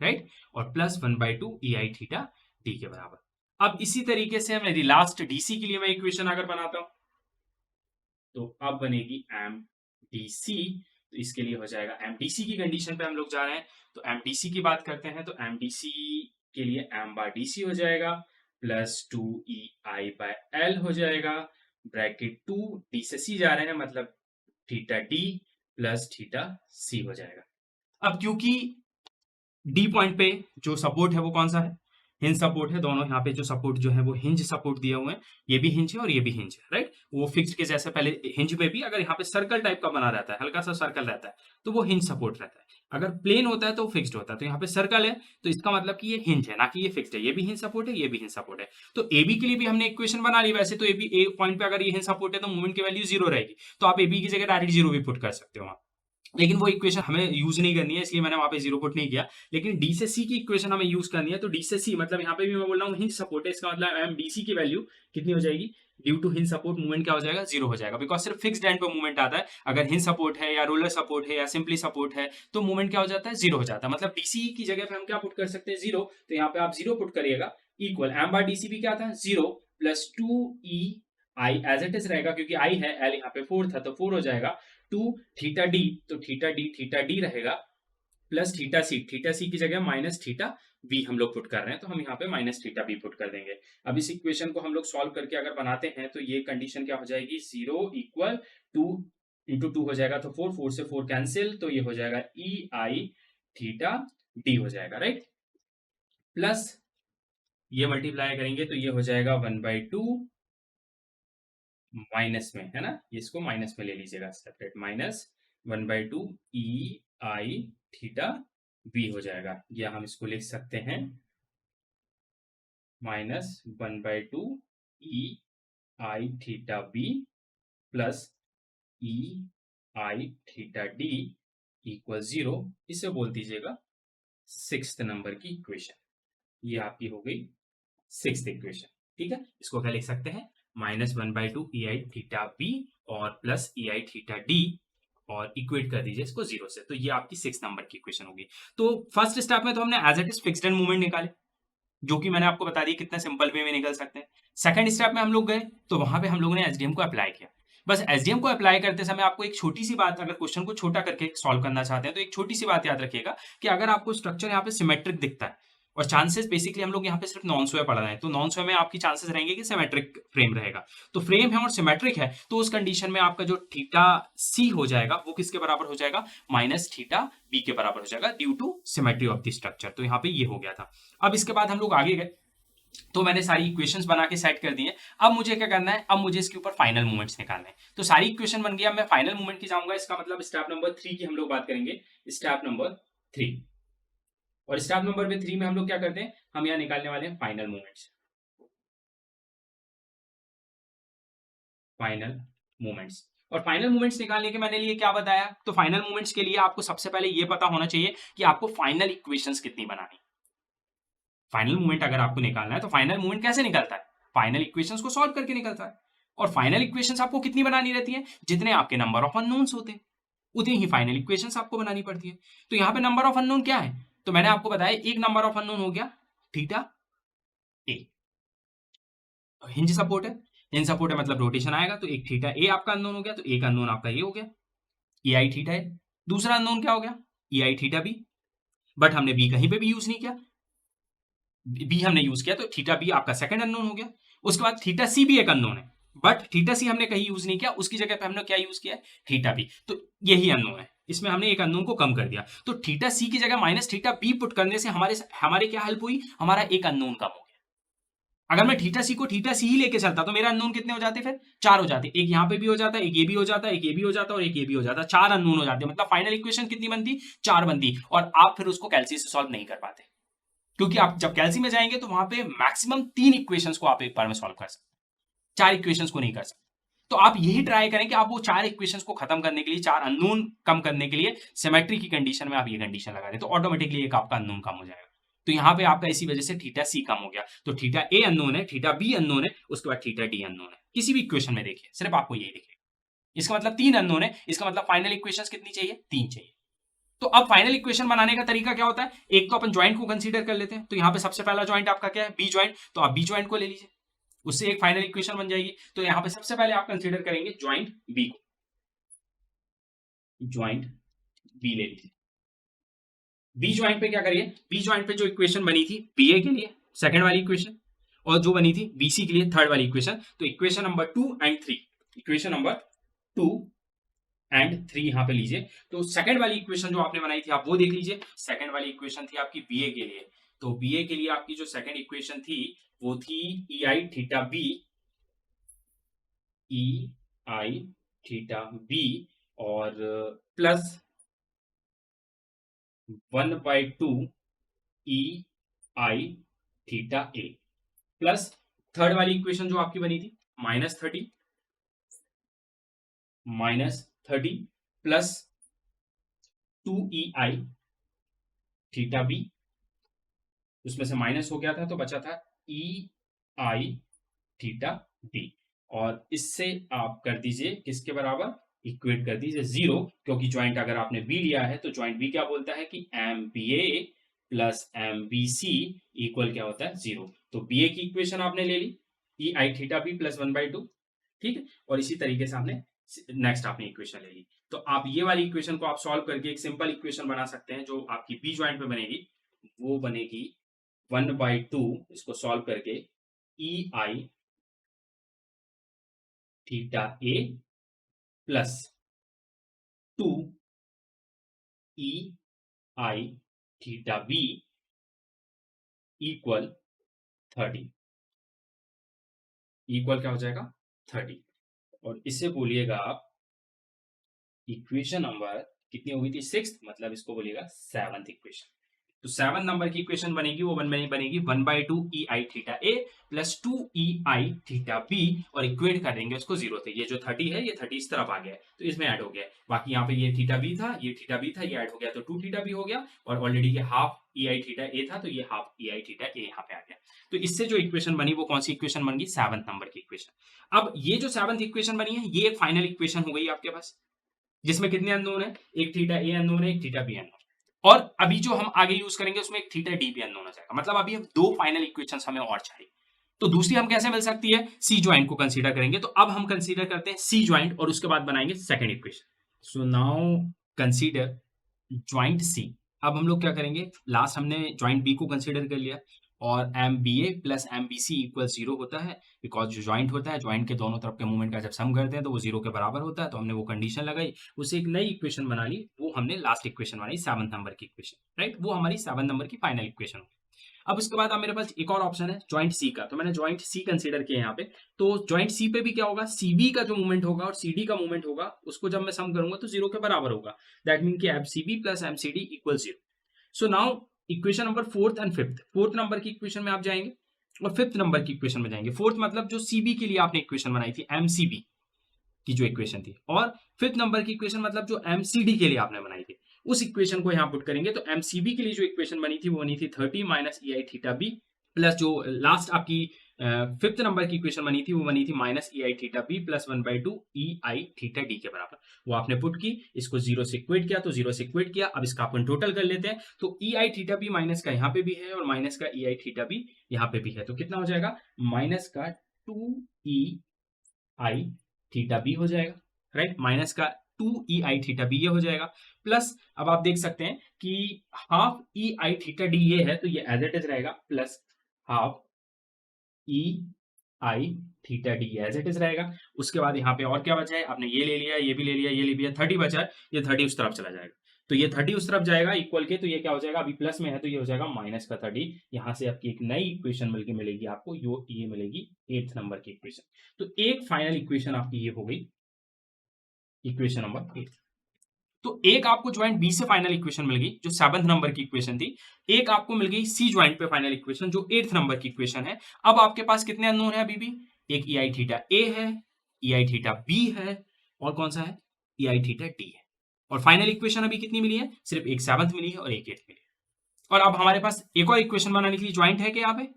right, और plus 1/2 E I theta D के बराबर। अब इसी तरीके से मेरी लास्ट डीसी के लिए मैं इक्वेशन अगर बनाता हूं तो अब बनेगी एम डी सी, तो इसके लिए हो जाएगा एमडीसी की कंडीशन पे हम लोग जा रहे हैं, तो एमडीसी की बात करते हैं तो एमडीसी के लिए एम बार डी सी हो जाएगा plus 2 E I by L हो जाएगा, ब्रैकेट 2 डी से सी जा रहे हैं मतलब theta D plus theta C हो जाएगा। अब क्योंकि डी पॉइंट पे जो सपोर्ट है वो कौन सा है, हिंज सपोर्ट है, दोनों यहाँ पे जो सपोर्ट जो है वो हिंज सपोर्ट दिए हुए हैं, ये भी हिंज है और ये भी हिंज है, राइट। वो फिक्स्ड के जैसे पहले हिंज में भी अगर यहाँ पे सर्कल टाइप का बना रहता है, हल्का सा सर्कल रहता है तो वो हिंज सपोर्ट रहता है, अगर प्लेन होता है तो फिक्स्ड होता है, तो यहाँ पे सर्कल है तो इसका मतलब कि ये हिंज है ना कि ये फिक्स्ड है, ये भी हिंज सपोर्ट है ये भी हिंज सपोर्ट है। तो ए बी के लिए भी हमने इक्वेशन बना ली, वैसे तो ए बी ए पॉइंट पे अगर ये हिंज सपोर्ट है तो मूवमेंट की वैल्यू जीरो रहेगी, तो आप ए बी की जगह डायरेक्ट जीरो भी पुट कर सकते हो, लेकिन वो इक्वेशन हमें यूज नहीं करनी है इसलिए मैंने वहां पे जीरो पुट नहीं किया। लेकिन डी से सी की इक्वेशन हमें यूज करनी है, तो डी से सी मतलब यहाँ पे भी मैं बोल रहा हूँ हिंज सपोर्ट है, इसका मतलब एम डी सी की वैल्यू कितनी हो जाएगी, due to hinge support movement क्या हो जाएगा, जीरो हो जाएगा, बिकॉज सिर्फ फिक्स्ड एंड पे मूवमेंट आता है, अगर हिंज सपोर्ट है या रोलर सपोर्ट है या सिंपली सपोर्ट है तो मूवमेंट क्या हो जाता है, जीरो हो जाता है, मतलब डीसी की जगह पे हम क्या पुट कर सकते हैं, जीरो, तो यहाँ पे आप जीरो पुट करिएगा, इक्वल एम बार डीसी भी क्या था zero plus 2 E I as it is रहेगा क्योंकि आई है, एल यहाँ पे 4 था तो 4 हो जाएगा, 2 थीटा डी, तो थीटा डी रहेगा प्लस थीटा सी की जगह माइनस थीटा बी हम लोग पुट कर रहे हैं तो हम यहाँ पे माइनस थीटा बी पुट कर देंगे। अब इस इक्वेशन को हम लोग सॉल्व करके अगर बनाते हैं तो ये कंडीशन क्या हो जाएगी, 0 इक्वल 2 इंटू 2 हो जाएगा तो 4, 4 से 4 कैंसिल, तो ये हो जाएगा ई आई थीटा डी हो जाएगा, राइट, प्लस ये मल्टीप्लाई करेंगे तो ये हो जाएगा 1/2 माइनस में, है ना, इसको माइनस में ले लीजिएगा separate, minus 1/2 E I theta B हो जाएगा, या हम इसको लिख सकते हैं minus 1/2 E I theta B plus E I theta D equal 0, इसे बोल दीजिएगा सिक्स्थ नंबर की इक्वेशन, ये आपकी हो गई सिक्स्थ इक्वेशन। ठीक है, इसको क्या लिख सकते हैं, -1/2 ई आई थीटा बी और plus E I theta D और इक्वेट कर दीजिए इसको 0 से। तो ये आपकी 6 नंबर की इक्वेशन होगी। तो फर्स्ट स्टेप में तो हमने as it is fixed end movement निकाले, जो कि मैंने आपको बता दिया कितना सिंपल वे में निकल सकते हैं। सेकंड स्टेप में हम लोग गए, तो वहां पे हम लोगों ने एसडीएम को अप्लाई किया। बस एसडीएम को अप्लाई करते समय आपको एक छोटी सी बात, अगर क्वेश्चन को छोटा करके सॉल्व करना चाहते हैं तो एक छोटी सी बात याद रखिएगा कि अगर आपको स्ट्रक्चर यहाँ पे सिमेट्रिक दिखता है, और चांसेस बेसिकली हम लोग यहाँ पे सिर्फ नॉन स्क्वायर पढ़ रहे हैं, तो नॉन स्क्वायर में आपकी चांसेस रहेंगे कि सिमेट्रिक फ्रेम रहेगा। तो फ्रेम है और सिमेट्रिक है, तो उस कंडीशन में आपका जो थीटा सी हो जाएगा वो किसके बराबर हो जाएगा, माइनस थीटा बी के बराबर हो जाएगा, due to symmetry of the structure. तो यहाँ पे ये हो गया था। अब इसके बाद हम लोग आगे गए, तो मैंने सारी इक्वेशंस बना के सेट कर दिए। अब मुझे क्या करना है, अब मुझे इसके ऊपर फाइनल मूवमेंट्स निकालने हैं। तो सारी इक्वेशन बन गया, मैं फाइनल मूवमेंट की जाऊंगा। इसका मतलब स्टेप नंबर 3 की हम लोग बात करेंगे, स्टेप नंबर 3। और स्टेप नंबर 3 में हम लोग क्या करते हैं, हम यहाँ निकालने वाले हैं फाइनल मूवमेंट्स। फाइनल मूवमेंट्स, और फाइनल मूवमेंट्स निकालने के मैंने लिए क्या बताया, तो फाइनल मूवमेंट्स के लिए आपको सबसे पहले ये पता होना चाहिए कि आपको फाइनल इक्वेशंस कितनी बनानी। फाइनल मूवमेंट अगर आपको निकालना है तो फाइनल मूवमेंट कैसे निकलता है, फाइनल इक्वेशंस को सॉल्व करके निकलता है। और फाइनल इक्वेशंस आपको कितनी बनानी रहती है, जितने आपके नंबर ऑफ अननोन्स होते हैं उतनी ही फाइनल इक्वेशंस आपको बनानी पड़ती है। तो यहाँ पे नंबर ऑफ अननोन क्या है, तो मैंने आपको बताया एक नंबर ऑफ अननोन हो गया थीटा ए। हिंज सपोर्ट है, हिंज सपोर्ट है मतलब रोटेशन आएगा, तो एक थीटा ए आपका अननोन हो गया, तो एक अननोन आपका ये हो गया ए आई थीटा ए। दूसरा अननोन क्या हो गया, ए आई थीटा बी, बट हमने बी कहीं पे भी यूज नहीं किया, बी हमने यूज किया, तो थीटा बी आपका सेकंड अननोन हो गया। उसके बाद थीटा सी भी एक अननोन है, बट थीटा सी हमने कहीं यूज नहीं किया, उसकी जगह पे हमने क्या यूज किया है, थीटा बी। तो यही अननोन है, इसमें हमने एक अननोन को कम कर दिया। तो थीटा सी की जगह माइनस थीटा बी पुट करने से हमारे हमारे क्या हेल्प हुई, हमारा एक अननोन कम हो गया। अगर मैं थीटा सी को थीटा सी ही लेके चलता तो मेरा अननोन कितने हो जाते, फिर 4 हो जाते। एक यहाँ पे भी हो जाता, एक ये भी हो जाता, एक ये भी हो जाता और एक ये भी हो जाता, 4 अननोन हो जाते। मतलब फाइनल इक्वेशन कितनी बनती, 4 बनती। और आप फिर उसको कैलसी से सॉल्व नहीं कर पाते, क्योंकि आप जब कैलसी में जाएंगे तो वहां पे मैक्सिमम 3 इक्वेशंस को आप एक बार में सॉल्व कर सकते, 4 इक्वेशंस को नहीं कर सकते। तो आप यही ट्राई करें कि आप वो 4 इक्वेशंस को खत्म करने के लिए, 4 अननोन कम करने के लिए सिमेट्री की कंडीशन में आप ये कंडीशन लगा दें, तो ऑटोमेटिकली एक आपका अननोन कम हो जाएगा। तो यहाँ पे आपका इसी वजह से थीटा सी कम हो गया। तो थीटा ए अननोन है, थीटा बी अननोन है, उसके बाद थीटा डी अननोन है। किसी भी इक्वेशन में देखिए, सिर्फ आपको यही देखिए। इसका मतलब 3 अननोन है, इसका मतलब फाइनल इक्वेशंस कितनी चाहिए, 3 चाहिए। तो अब फाइनल इक्वेशन बनाने का तरीका क्या होता है, एक तो अपन ज्वाइंट को कंसीडर कर लेते हैं। तो यहाँ पे सबसे पहला ज्वाइंट आपका क्या है, बी ज्वाइंट, तो आप बी ज्वाइंट को ले लीजिए, उससे एक फाइनल इक्वेशन बन जाएगी। तो यहाँ पे सबसे पहले आप कंसीडर करेंगे ज्वाइंट बी को, ज्वाइंट बी ले लीजिए। बी ज्वाइंट पे क्या करिए, बी ज्वाइंट पे जो इक्वेशन बनी थी बी ए के लिए सेकंड वाली इक्वेशन, और जो बनी थी बीसी के लिए थर्ड वाली इक्वेशन, तो equation number 2 and 3, equation number 2 and 3 यहां पे लीजिए। तो सेकंड वाली इक्वेशन जो आपने बनाई थी आप वो देख लीजिए। सेकंड वाली इक्वेशन थी आपकी बीए के लिए, तो बीए के लिए आपकी जो सेकंड इक्वेशन थी वो थी ई I theta B, E I theta B, और plus 1/2 E I theta A, plus third वाली इक्वेशन जो आपकी बनी थी -30 प्लस 2EI थीटा बी, उसमें से माइनस हो गया था तो बचा था EI थीटा डी। और इससे आप कर दीजिए किसके बराबर, इक्वेट कर दीजिए 0, क्योंकि ज्वाइंट अगर आपने बी लिया है तो ज्वाइंट बी क्या बोलता है कि MBA प्लस MBC इक्वल क्या होता है 0। तो BA की इक्वेशन आपने ले ली, EI थीटा बी प्लस 1/2, ठीक है। और इसी तरीके से आपने नेक्स्ट आपने इक्वेशन ले ली। तो आप ये वाली इक्वेशन को आप सॉल्व करके एक सिंपल इक्वेशन बना सकते हैं जो आपकी बी ज्वाइंट में बनेगी, वो बनेगी 1/2, इसको सॉल्व करके ई I theta A plus 2 E I theta B equal 30, equal क्या हो जाएगा 30। और इससे बोलिएगा आप इक्वेशन नंबर कितनी हो गई थी 6th, मतलब इसको बोलिएगा 7th इक्वेशन। तो 7 नंबर की इक्वेशन बनेगी, वो बनेगी 1/2 ई I theta A plus 2 E I theta B, और इक्वेट कर देंगे उसको 0 से। ये जो 30 है ये 30 इस तरफ आ गया है तो इसमें ऐड हो गया। बाकी यहाँ पे ये थीटा बी था, ये थीटा बी था, ये ऐड हो गया तो 2 थीटा बी हो गया, और ऑलरेडी ये हाफ ई आई थीटा ए था तो ये हाफ ई आई थीटा ए यहाँ पे आ गया। तो इससे जो इक्वेशन बनी वो कौन सी इक्वेशन बन गई, 7th नंबर की इक्वेशन। अब ये जो 7th इक्वेशन बनी है ये एक फाइनल इक्वेशन हो गई आपके पास। जिसमें कितने अननोन है, एक थीटा ए अननोन है, एक थीटा बी अननोन। और अभी जो हम आगे यूज करेंगे उसमें एक थीटा डी भी अननोन हो जाएगा। मतलब अभी हम दो फाइनल इक्वेशंस हमें और चाहिए। तो दूसरी हम कैसे मिल सकती है, सी ज्वाइंट को कंसीडर करेंगे। तो अब हम कंसीडर करते हैं सी ज्वाइंट और उसके बाद बनाएंगे second equation. So now consider joint C. अब हम लोग क्या करेंगे, लास्ट हमने ज्वाइंट बी को कंसीडर कर लिया और M B A plus M B C equal zero होता है, बिकॉज जो ज्वाइंट होता है, ज्वाइंट के दोनों तरफ के मूवमेंट का जब सम करते हैं तो वो जीरो के बराबर होता है। तो हमने वो कंडीशन लगाई, उसे एक नई इक्वेशन बना ली, वो हमने लास्ट इक्वेशन बनाई 7 नंबर की इक्वेशन, राइट। वो हमारी 7 नंबर की फाइनल इक्वेशन होगी। अब उसके बाद अब मेरे पास एक और ऑप्शन है ज्वाइंट सी का, तो मैंने ज्वाइंट सी कंसीडर किया यहाँ पे। तो ज्वाइंट सी पे भी क्या होगा, सीबी का जो मूवमेंट होगा और सीडी का मूवमेंट होगा उसको जब मैं सम करूंगा तो जीरो के बराबर होगा। दैट मीन कि MCB plus MCD equal zero. So now equation number fourth and fifth, fourth number की इक्वेशन में आप जाएंगे और फिफ्थ नंबर की इक्वेशन में जाएंगे। फोर्थ मतलब जो सीबी के लिए आपने इक्वेशन बनाई थी, एमसीबी की जो इक्वेशन थी, और फिफ्थ नंबर की इक्वेशन मतलब जो एमसीडी के लिए आपने बनाई थी, उस इक्वेशन को यहां पुट करेंगे। तो एमसीबी के लिए जो इक्वेशन बनी थी वो बनी थी 30 minus E I theta B, plus जो लास्ट आपकी फिफ्थ नंबर की इक्वेशन बनी थी वो बनी थी minus E I theta B plus 1/2 E I theta D के बराबर। वो आपने पुट की, इसको जीरो से इक्वेट किया, तो जीरो से इक्वेट किया। अब इसका अपन टोटल कर लेते हैं। तो ई आई थीटा बी माइनस का यहाँ पे भी है और माइनस का ई आई थीटा बी यहाँ पे भी है, तो कितना हो जाएगा, माइनस का 2 ई आई थीटा बी हो जाएगा, राइट। माइनस का 2 ई आई थीटा बी ये हो जाएगा, प्लस अब आप देख सकते हैं कि half E I theta D ये है, तो ये एज इट इज रहेगा, plus half E I theta D as it is रहेगा। उसके बाद यहाँ पे और क्या बचा है, आपने ये ले लिया, ये भी ले लिया, ये ले लिया, 30 बचा है, ये 30 उस तरफ चला जाएगा। तो ये 30 उस तरफ जाएगा इक्वल के, तो ये क्या हो जाएगा, अभी प्लस में है तो ये हो जाएगा माइनस का 30। यहाँ से आपकी एक नई इक्वेशन मिलकर मिलेगी आपको, ये मिलेगी 8th नंबर की इक्वेशन। तो एक फाइनल इक्वेशन आपकी ये हो गई, इक्वेशन नंबर 8। तो एक आपको ज्वाइंट बी से फाइनल इक्वेशन मिल गई जो 7th नंबर की इक्वेशन थी। एक आपको मिल गई सी ज्वाइंट पे फाइनल इक्वेशन जो 8th नंबर की इक्वेशन है। अब आपके पास कितने अननोन है अभी भी, एक ई आई थीटा ए है, ई आई थीटा बी है, और कौन सा है, ई आई थीटा डी है। और फाइनल इक्वेशन अभी कितनी मिली है, सिर्फ एक 7th मिली है और एक 8th मिली है। और अब हमारे पास एक और इक्वेशन बनाने के लिए ज्वाइंट है कि यहाँ पे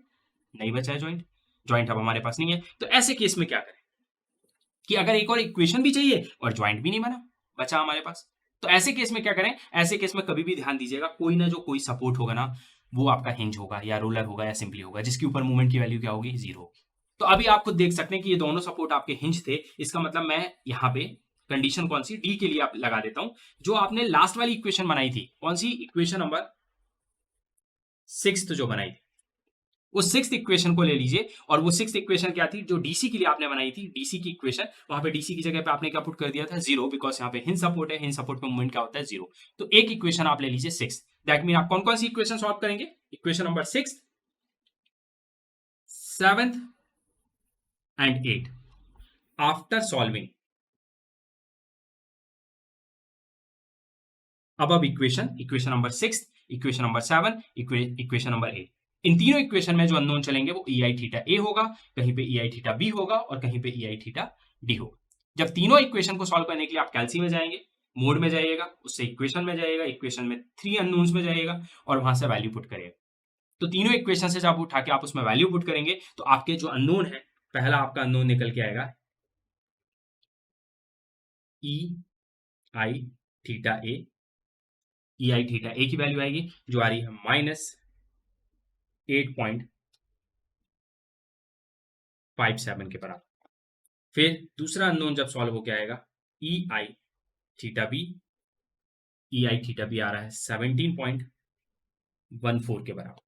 नहीं बचा है ज्वाइंट, ज्वाइंट अब हमारे पास नहीं है। तो ऐसे केस में क्या करें कि अगर एक और इक्वेशन भी चाहिए और ज्वाइंट भी नहीं बना बचा हमारे पास, तो ऐसे केस में क्या करें, ऐसे केस में कभी भी ध्यान दीजिएगा, कोई ना जो कोई सपोर्ट होगा ना, वो आपका हिंज होगा या रोलर होगा या सिंपली होगा, जिसके ऊपर मूवमेंट की वैल्यू क्या होगी, जीरो होगी। तो अभी आप खुद देख सकते हैं कि ये दोनों सपोर्ट आपके हिंज थे। इसका मतलब मैं यहाँ पे कंडीशन कौन सी, डी के लिए आप लगा देता हूं। जो आपने लास्ट वाली इक्वेशन बनाई थी, कौन सी इक्वेशन नंबर 6 जो बनाई थी, उस 6th इक्वेशन को ले लीजिए। और वो 6th इक्वेशन क्या थी, जो डीसी के लिए आपने बनाई थी, डीसी की इक्वेशन, वहां पे डीसी की जगह पे आपने क्या पुट कर दिया था, जीरो, बिकॉज यहाँ पे हिंज सपोर्ट है, हिंज सपोर्ट पे मूवमेंट क्या होता है, जीरो। तो एक इक्वेशन आप ले लीजिए 6। दैट मीन आप कौन कौन सी इक्वेशन सॉल्व करेंगे, equation number 6, 7th and 8। After solving, अब equation number 6, equation number 7, equation number 8, इन तीनों इक्वेशन में जो अननोन चलेंगे वो ई आई थीटा ए होगा, कहीं पे ई आई थीटा बी होगा और कहीं पे ई आई थीटा डी होगा। जब तीनों इक्वेशन को सॉल्व करने के लिए आप कैल्सी में जाएंगे, मोड में जाइएगा, उससे इक्वेशन में जाइएगा, इक्वेशन में 3 अननोन्स में जाइएगा और वहां से वैल्यू पुट करिएगा। तो तीनों इक्वेशन से जब उठा के आप उसमें वैल्यू पुट करेंगे तो आपके जो अननोन है, पहला आपका अननोन निकल के आएगा ई I theta A. E I theta ए की वैल्यू आएगी जो आ रही है -8.57 के बराबर। फिर दूसरा अननोन जब सॉल्व होकर आएगा, ई I theta B, E I theta B आ रहा है 17.14 के बराबर।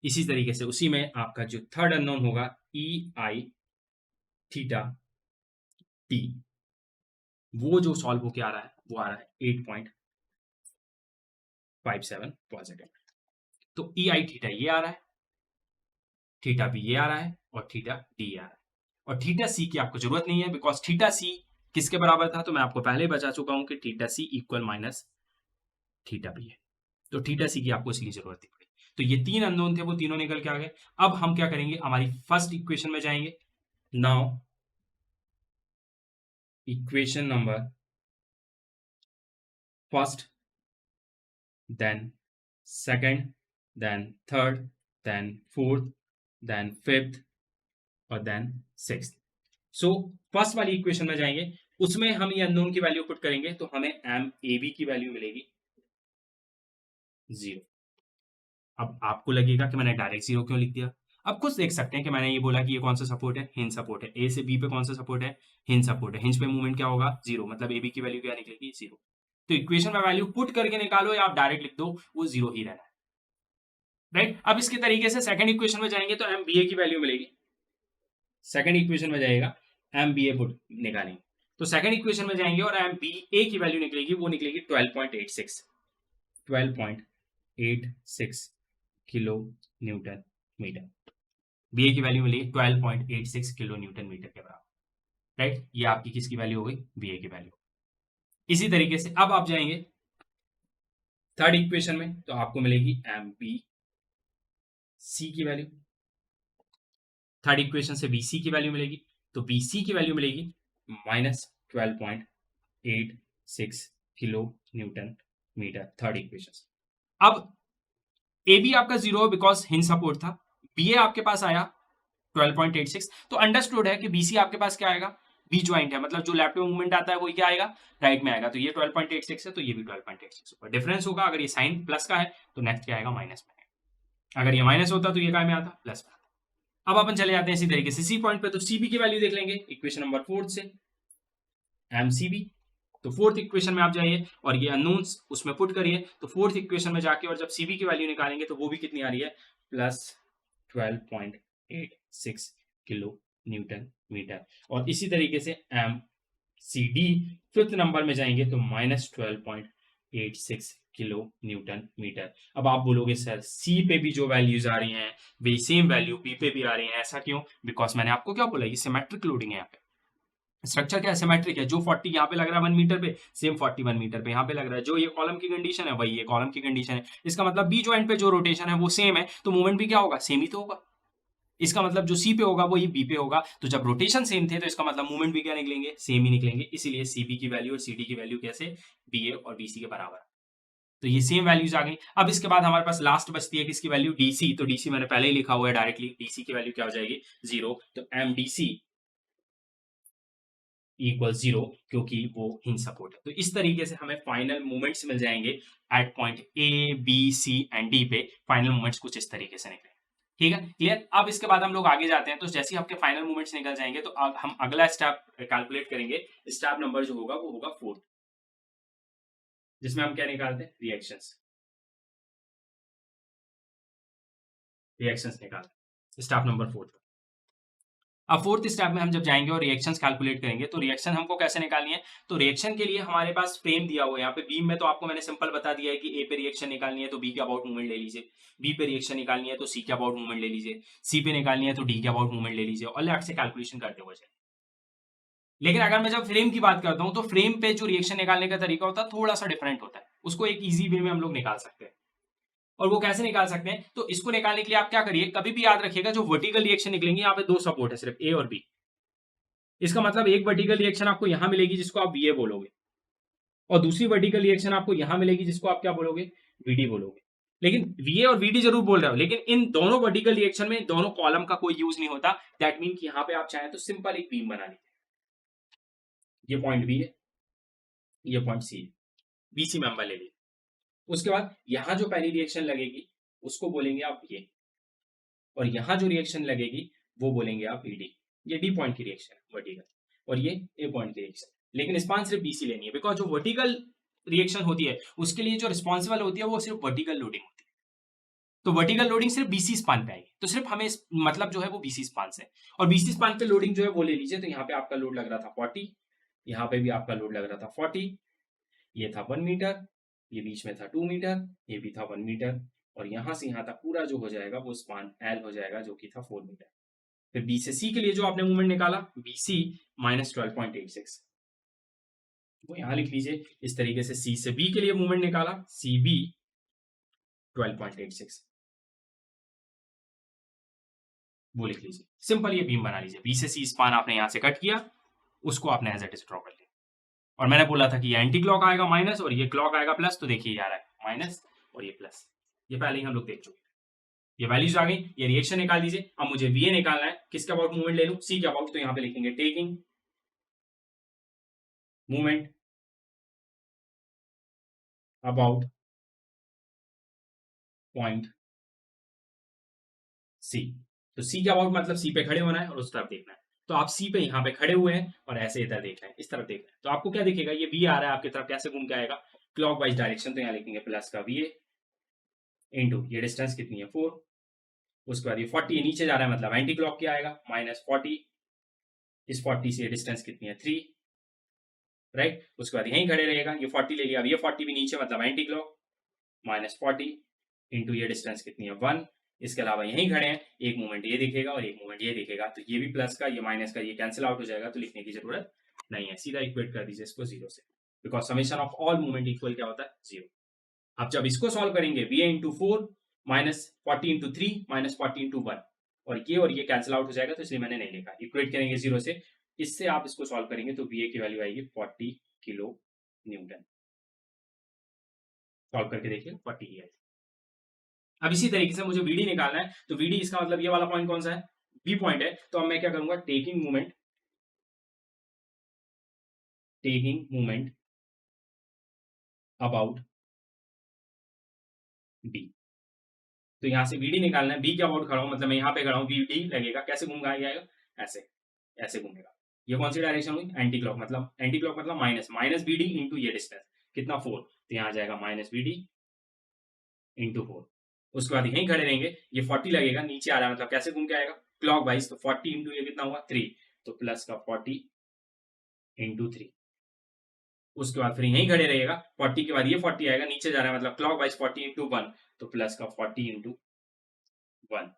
इसी तरीके से उसी में आपका जो थर्ड अननोन होगा, ई आई थीटा टी, वो जो सॉल्व होकर आ रहा है वो आ रहा है 8.57 पॉजिटिव। तो ई आई थीटा ये आ रहा है, थीटा बी ये आ रहा है और थीटा डी आ रहा है। और थीटा सी की आपको जरूरत नहीं है, बिकॉज थीटा सी किसके बराबर था, तो मैं आपको पहले ही बता चुका हूं कि थीटा सी इक्वल माइनस थीटा बी है। तो थीटा सी की आपको इसलिए जरूरत नहीं पड़ी। तो ये 3 अननोन थे, वो तीनों निकल के आ गए। अब हम क्या करेंगे, हमारी फर्स्ट इक्वेशन में जाएंगे। Now equation number first, then second, then third, then fourth, then fifth और देन सिक्स्थ। सो फर्स्ट वाली इक्वेशन में जाएंगे, उसमें हम ये अननोन की वैल्यू पुट करेंगे तो हमें एम ए बी की वैल्यू मिलेगी 0। अब आपको लगेगा कि मैंने डायरेक्ट 0 क्यों लिख दिया। अब खुद देख सकते हैं कि मैंने ये बोला कि ये कौन सा सपोर्ट है, हिंज सपोर्ट है। ए से बी पे कौन सा सपोर्ट है, हिंज सपोर्ट है। हिंज पे मूवमेंट क्या होगा, 0, मतलब ए बी की वैल्यू क्या निकलेगी, 0। तो इक्वेशन में वैल्यू पुट करके निकालो या आप डायरेक्ट लिख दो, वो 0 ही रहना है, राइट। अब इसके तरीके से सेकंड इक्वेशन में जाएंगे तो एम बी ए की वैल्यू मिलेगी। सेकंड इक्वेशन में जाएगा, एम बी ए पुट निकालेंगे तो सेकंड इक्वेशन में जाएंगे और एम बी ए की वैल्यू निकलेगी, वो निकलेगी 12.86, 12.86 किलो न्यूटन मीटर। बी ए की वैल्यू मिली 12.86 किलो न्यूटन मीटर के बराबर, राइट। ये आपकी किसकी वैल्यू हो गई, बी ए की वैल्यू। इसी तरीके से अब आप जाएंगे थर्ड इक्वेशन में तो आपको मिलेगी एम बी सी की वैल्यू। थर्ड इक्वेशन से बी सी की वैल्यू मिलेगी तो बी सी की वैल्यू मिलेगी -12.86 kilo newton metre, third equation. अब ए बी आपका 0 बिकॉज हिंज सपोर्ट था, बी ए आपके पास आया 12.86, तो अंडरस्टूड है कि बीसी आपके पास क्या आएगा, बी ज्वाइंट है, मतलब जो लेफ्ट में मूवमेंट आता है वही क्या आएगा, राइट में आएगा। तो ये 12.86 है तो ये भी 12.86 होगा। डिफरेंस होगा, अगर ये साइन प्लस का है तो नेक्स्ट क्या आएगा, माइनस में आएगा। अगर ये माइनस होता तो ये काय में आता, प्लस में आता। अब अपन चले जाते हैं इसी तरीके से सी पॉइंट पे, तो सीबी की वैल्यू देख लेंगे इक्वेशन नंबर 4 से, एमसीबी। तो फोर्थ इक्वेशन में आप जाइए और ये अननोन्स उसमें पुट करिए, तो फोर्थ इक्वेशन में जाके और जब सीबी की वैल्यू निकालेंगे तो वो भी कितनी आ रही है, +12.86 किलो न्यूटन मीटर। और इसी तरीके से M C D fifth number में जाएंगे तो -12.86 किलो न्यूटन मीटर। अब आप बोलोगे सर सी पे भी जो वैल्यूज आ रही हैं वे सेम वैल्यू बी पे भी आ रही हैं, ऐसा क्यों? बिकॉज मैंने आपको क्या बोला, ये सिमेट्रिक लोडिंग है। यहाँ पे स्ट्रक्चर क्या है, सिमेट्रिक है। जो 40 यहाँ पे लग रहा है 1 मीटर पे, सेम 40 1 मीटर पे यहाँ पे लग रहा है। जो ये कॉलम की कंडीशन है वही ये कॉलम की कंडीशन है। इसका मतलब बी ज्वाइंट पे जो रोटेशन है वो सेम है, तो मूवमेंट भी क्या होगा, सेम ही तो होगा। इसका मतलब जो सी पे होगा वही बी पे होगा। तो जब रोटेशन सेम थे तो इसका मतलब मूवमेंट भी क्या निकलेंगे, सेम ही निकलेंगे। इसीलिए सीबी की वैल्यू और सीडी की वैल्यू कैसे, बी ए और बीसी के बराबर। तो ये सेम वैल्यूज आ गई। अब इसके बाद हमारे पास लास्ट बचती है किसकी वैल्यू, डीसी। तो डीसी मैंने पहले ही लिखा हुआ है डायरेक्टली, डीसी की वैल्यू क्या हो जाएगी, 0। तो एम डी सी इक्वल 0, क्योंकि वो हिंज सपोर्ट है। तो इस तरीके से हमें फाइनल मूवमेंट्स मिल जाएंगे at point A B C and D पे। फाइनल मूवमेंट्स कुछ इस तरीके से निकले, ठीक है, क्लियर। अब इसके बाद हम लोग आगे जाते हैं, तो जैसे ही आपके फाइनल मूवमेंट्स निकल जाएंगे तो अब हम अगला स्टेप कैलकुलेट करेंगे। स्टेप नंबर जो होगा वो होगा 4, जिसमें हम क्या निकालते हैं, रिएक्शंस निकालते हैं, स्टेप नंबर 4। अब फोर्थ स्टेप में हम जब जाएंगे और रिएक्शंस कैलकुलेट करेंगे, तो रिएक्शन हमको कैसे निकालनी है। तो रिएक्शन के लिए हमारे पास फ्रेम दिया हुआ है। यहाँ पे बीम में तो आपको मैंने सिंपल बता दिया है कि ए पे रिएक्शन निकालनी है तो बी के अबाउट मूवमेंट ले लीजिए, बी पे रिएक्शन निकालनी है तो सी के अबाउट मूवमेंट ले लीजिए, सी पे निकालनी है तो डी के अबाउट मूवमेंट ले लीजिए, और लेफ्ट से कैलकुलेशन करते हुए जाए। लेकिन अगर मैं जब फ्रेम की बात करता हूँ तो फ्रेम पे जो रिएक्शन निकालने का तरीका होता है थोड़ा सा डिफरेंट होता है। उसको एक ईजी वे में हम लोग निकाल सकते हैं। और वो कैसे निकाल सकते हैं, तो इसको निकालने के लिए आप क्या करिए, कभी भी याद रखिएगा जो वर्टिकल रिएक्शन निकलेंगे यहाँ पे दो सपोर्ट है सिर्फ, ए और बी। इसका मतलब एक वर्टिकल रिएक्शन आपको यहां मिलेगी जिसको आप वीए बोलोगे, और दूसरी वर्टिकल रिएक्शन आपको यहां मिलेगी जिसको आप क्या बोलोगे, वीडी बोलोगे। लेकिन वीए और वीडी जरूर बोल रहे हो, लेकिन इन दोनों वर्टिकल रिएक्शन में दोनों कॉलम का कोई यूज नहीं होता। दैट मीन कि यहां पे आप चाहें तो सिंपल एक बीम बना लीजिए। ये पॉइंट बी है, ये पॉइंट सी है, बीसी मेंबर ले लीजिए। उसके बाद यहां जो पहली रिएक्शन लगेगी उसको बोलेंगे आप ये, और यहां जो रिएक्शन लगेगी वो बोलेंगे आप ईडी। ये डी पॉइंट की रिएक्शन है वर्टिकल, और ये ए पॉइंट की रिएक्शन। लेकिन स्पान सिर्फ बीसी लेनी है, बिकॉज जो वर्टिकल रिएक्शन होती है उसके लिए जो रिस्पॉन्सिबल होती है वो सिर्फ वर्टिकल लोडिंग होती है। तो वर्टिकल लोडिंग सिर्फ बीसी स्पान पे आएगी, तो सिर्फ हमें मतलब जो है वो बीसी स्पान से, और बीसी स्पान पे लोडिंग जो है वो ले लीजिए। तो यहाँ पे आपका लोड लग रहा था 40, यहाँ पे भी आपका लोड लग रहा था 40। ये था 1 मीटर, ये बीच में था 2 मीटर, ये भी था 1 मीटर, और यहाँ से यहाँ तक पूरा जो हो जाएगा वो स्पान एल हो जाएगा, जो कि था 4 मीटर। फिर बी से सी के लिए जो आपने मूवमेंट निकाला, बी सी -12.86, वो यहां लिख लीजिए। इस तरीके से सी से बी के लिए मूवमेंट निकाला, सी बी 12.86, वो लिख लीजिए। सिंपल ये बीम बना लीजिए। बी से सी स्पान आपने यहां से कट किया, उसको आपने एज इट इज ड्रॉ कर लिया। और मैंने बोला था कि ये एंटी क्लॉक आएगा माइनस और ये क्लॉक आएगा प्लस, तो देखिए यार है माइनस और ये प्लस, ये पहले ही हम लोग देख चुके हैं। ये वैल्यूज आ गई, ये रिएक्शन निकाल दीजिए। अब मुझे वीए निकालना है, किसके अबाउट मूवमेंट ले लूं, सी के अबाउट। तो यहाँ पे लिखेंगे taking movement about point C. तो सी के अबाउट मतलब सी पे खड़े होना है और उस तरफ देखना है। तो आप सी पे यहाँ पे खड़े हुए हैं और ऐसे इधर देख रहे हैं, इस तरफ देख रहे हैं, तो आपको क्या दिखेगा, ये वी आ रहा है आपकी तरफ, कैसे घूम के आएगा, क्लॉकवाइज डायरेक्शन। तो यहाँ लिखेंगे प्लस का वी ए इंटू ये डिस्टेंस कितनी है 4, उसके बाद ये 40 नीचे जा रहा है मतलब एंटी क्लॉक क्या आएगा -40, इस 40 से डिस्टेंस कितनी है 3, राइट। उसके बाद यहीं खड़े रहेगा, ये 40 ले लिया, अब ये 40 भी नीचे मतलब एंटी क्लॉक, -40 इंटू ये डिस्टेंस कितनी है 1। इसके अलावा यहीं खड़े हैं, एक मूवमेंट ये दिखेगा और एक मूवमेंट ये दिखेगा, तो ये भी प्लस का ये माइनस का ये कैंसिल आउट हो जाएगा, तो लिखने की जरूरत नहीं है, सीधा इक्वेट कर दीजिए इसको 0 से, because summation of all movement equal क्या होता है 0। अब जब इसको सॉल्व करेंगे वी इंटू 4 -40 इंटू 3 -40 इंटू 1, और ये कैंसिल आउट हो जाएगा, तो इसलिए मैंने नहीं लिखा, इक्वेट करेंगे 0 से। इससे आप इसको सॉल्व करेंगे तो वी की वैल्यू आएगी 40 किलो न्यूटन। सॉल्व करके देखिए 40 ही आएगी। अब इसी तरीके से मुझे वीडी निकालना है, तो वीडी इसका मतलब ये वाला पॉइंट कौन सा है, बी पॉइंट है। तो अब मैं क्या करूंगा, टेकिंग मूवमेंट अबाउट बी। तो यहां से वीडी निकालना है, बी के अबाउट खड़ा हूं मतलब मैं यहाँ पे खड़ा हूँ, वीडी लगेगा, कैसे घूमगा आएगा, ऐसे ऐसे घूमेगा। ये कौन सी डायरेक्शन हुई, एंटी क्लॉक मतलब माइनस बीडी इंटू ये डिस्टेंस कितना 4, तो यहाँ आ जाएगा -बीडी इंटू 4। उसके बाद यहीं खड़े रहेंगे, ये 40 लगेगा, नीचे आ रहा है मतलब कैसे घूम के आएगा, क्लॉक वाइज, तो 40 इंटू ये कितना हुआ 3, तो प्लस का 40 इंटू 3। उसके बाद फिर यहीं खड़े रहेगा, 40 के बाद ये 40 आएगा, नीचे जा रहा है मतलब क्लॉक वाइज 40 इंटू 1, तो प्लस का 40 इंटू 1।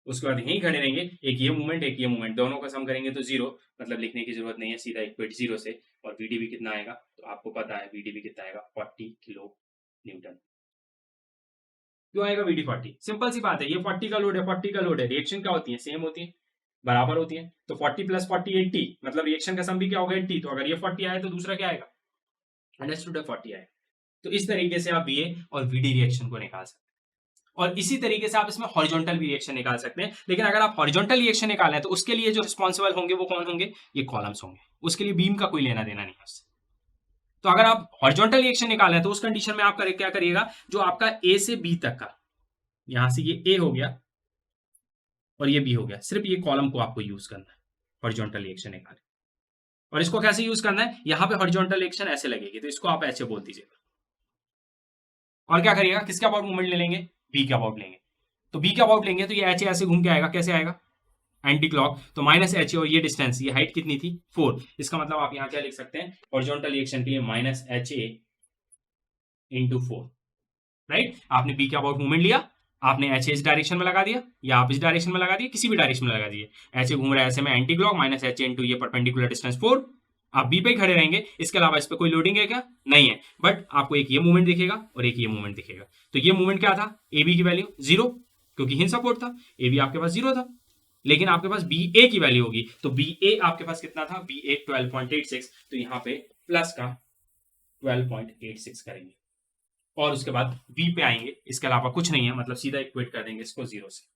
उसके बाद यहीं खड़े रहेंगे, एक ये मूवमेंट दोनों का सम करेंगे तो 0, मतलब लिखने की जरूरत नहीं है, सीधा इक्वेट 0 से। और वीडी भी कितना आएगा, तो आपको पता है वीडी भी कितना आएगा 40 किलो न्यूटन। क्यों आएगा वीडी 40, सिंपल सी बात है, ये 40 का लोड है, 40 का लोड है, रिएक्शन क्या होती है, सेम होती है, बराबर होती है। तो 40 प्लस 40 80, मतलब रिएक्शन का सम भी क्या होगा 80, तो अगर ये 40 आए तो दूसरा क्या आएगा, अंडरस्टूड है 40 आएगा। तो इस तरीके से आप वीए और वीडी रिएक्शन को निकाल सकते हैं। और इसी तरीके से आप इसमें हॉरिजॉन्टल भी रिएक्शन निकाल सकते हैं, लेकिन अगर आप हॉरिजॉन्टल रिएक्शन निकालें तो उसके लिए जो रिस्पॉन्सिबल होंगे वो कौन होंगे, ये कॉलम्स होंगे, उसके लिए बीम का कोई लेना देना नहीं है उससे। तो अगर आप हॉरिजॉन्टल रिएक्शन निकालें तो उस कंडीशन में आप क्या करिएगा, जो आपका ए से बी तक का, यहां से ये ए हो गया और ये बी हो गया, सिर्फ ये कॉलम को आपको यूज करना है हॉरिजॉन्टल रिएक्शन निकाले। और इसको कैसे यूज करना है, यहां पे हॉरिजॉन्टल रिएक्शन ऐसे लगेगी, तो इसको आप ऐसे बोल दीजिएगा। और क्या करिएगा, किसके अबाउट मूवमेंट ले लेंगे, बी के अबाउट लेंगे। तो बी के अबाउट लेंगे तो ये एच ऐसे घूम के आएगा, कैसे आएगा, एंटी क्लॉक, तो -h और ये डिस्टेंस, ये हाइट कितनी थी 4, इसका मतलब आप यहां क्या लिख सकते हैं, हॉरिजॉन्टल रिएक्शन के लिए -ha इंटू 4, राइट। आपने बी के अबाउट मूवमेंट लिया, आपने एच इस डायरेक्शन में लगा दिया या आप इस डायरेक्शन में लगा दिए, किसी भी डायरेक्शन में लगा दिए, ऐसे घूम रहा है ऐसे में एंटी क्लॉक, -h इंटू ये परपेंडिकुलर डिस्टेंस 4, आप बी पे ही खड़े रहेंगे। इसके अलावा इस पर कोई लोडिंग है क्या, नहीं है, बट आपको एक ये मूवमेंट दिखेगा और एक ये मूवमेंट दिखेगा। तो ये मूवमेंट क्या था, ए बी की वैल्यू 0, क्योंकि हिंज सपोर्ट था, ए बी आपके पास 0 था, लेकिन आपके पास बी ए की वैल्यू होगी, तो बी ए आपके पास कितना था, बी ए 12.86, तो यहाँ पे प्लस का 12.86 करेंगे और उसके बाद बी पे आएंगे, इसके अलावा कुछ नहीं है, मतलब सीधा इक्वेट कर देंगे इसको 0 से।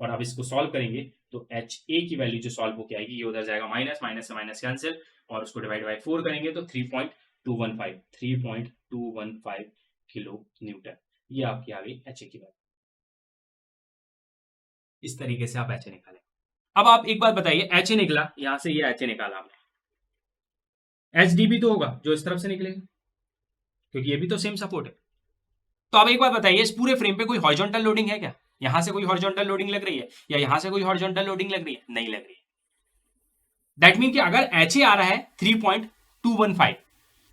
और अब इसको सॉल्व करेंगे तो एच ए की वैल्यू जो सॉल्व होकर आएगी, ये उधर जाएगा माइनस, माइनस से माइनस कैंसिल, और उसको डिवाइड बाय 4 करेंगे तो 3.215 किलो न्यूटन, ये आपकी आ गई एच ए की वैल्यू। इस तरीके से आप एच ए निकालें। अब आप एक बात बताइए, एच ए निकला, यहां से ये एच ए निकाला आपने, एच डी भी तो होगा जो इस तरफ से निकलेगा, क्योंकि ये भी तो सेम सपोर्ट है। तो अब एक बात बताइए, इस पूरे फ्रेम पे कोई हॉरिजॉन्टल लोडिंग है क्या, यहां से कोई हॉरिजॉन्टल लोडिंग लग रही है या यहां से कोई हॉरिजॉन्टल लोडिंग लग रही है, नहीं लग रही है। दैट मीन कि अगर एच ए आ रहा है 3.215,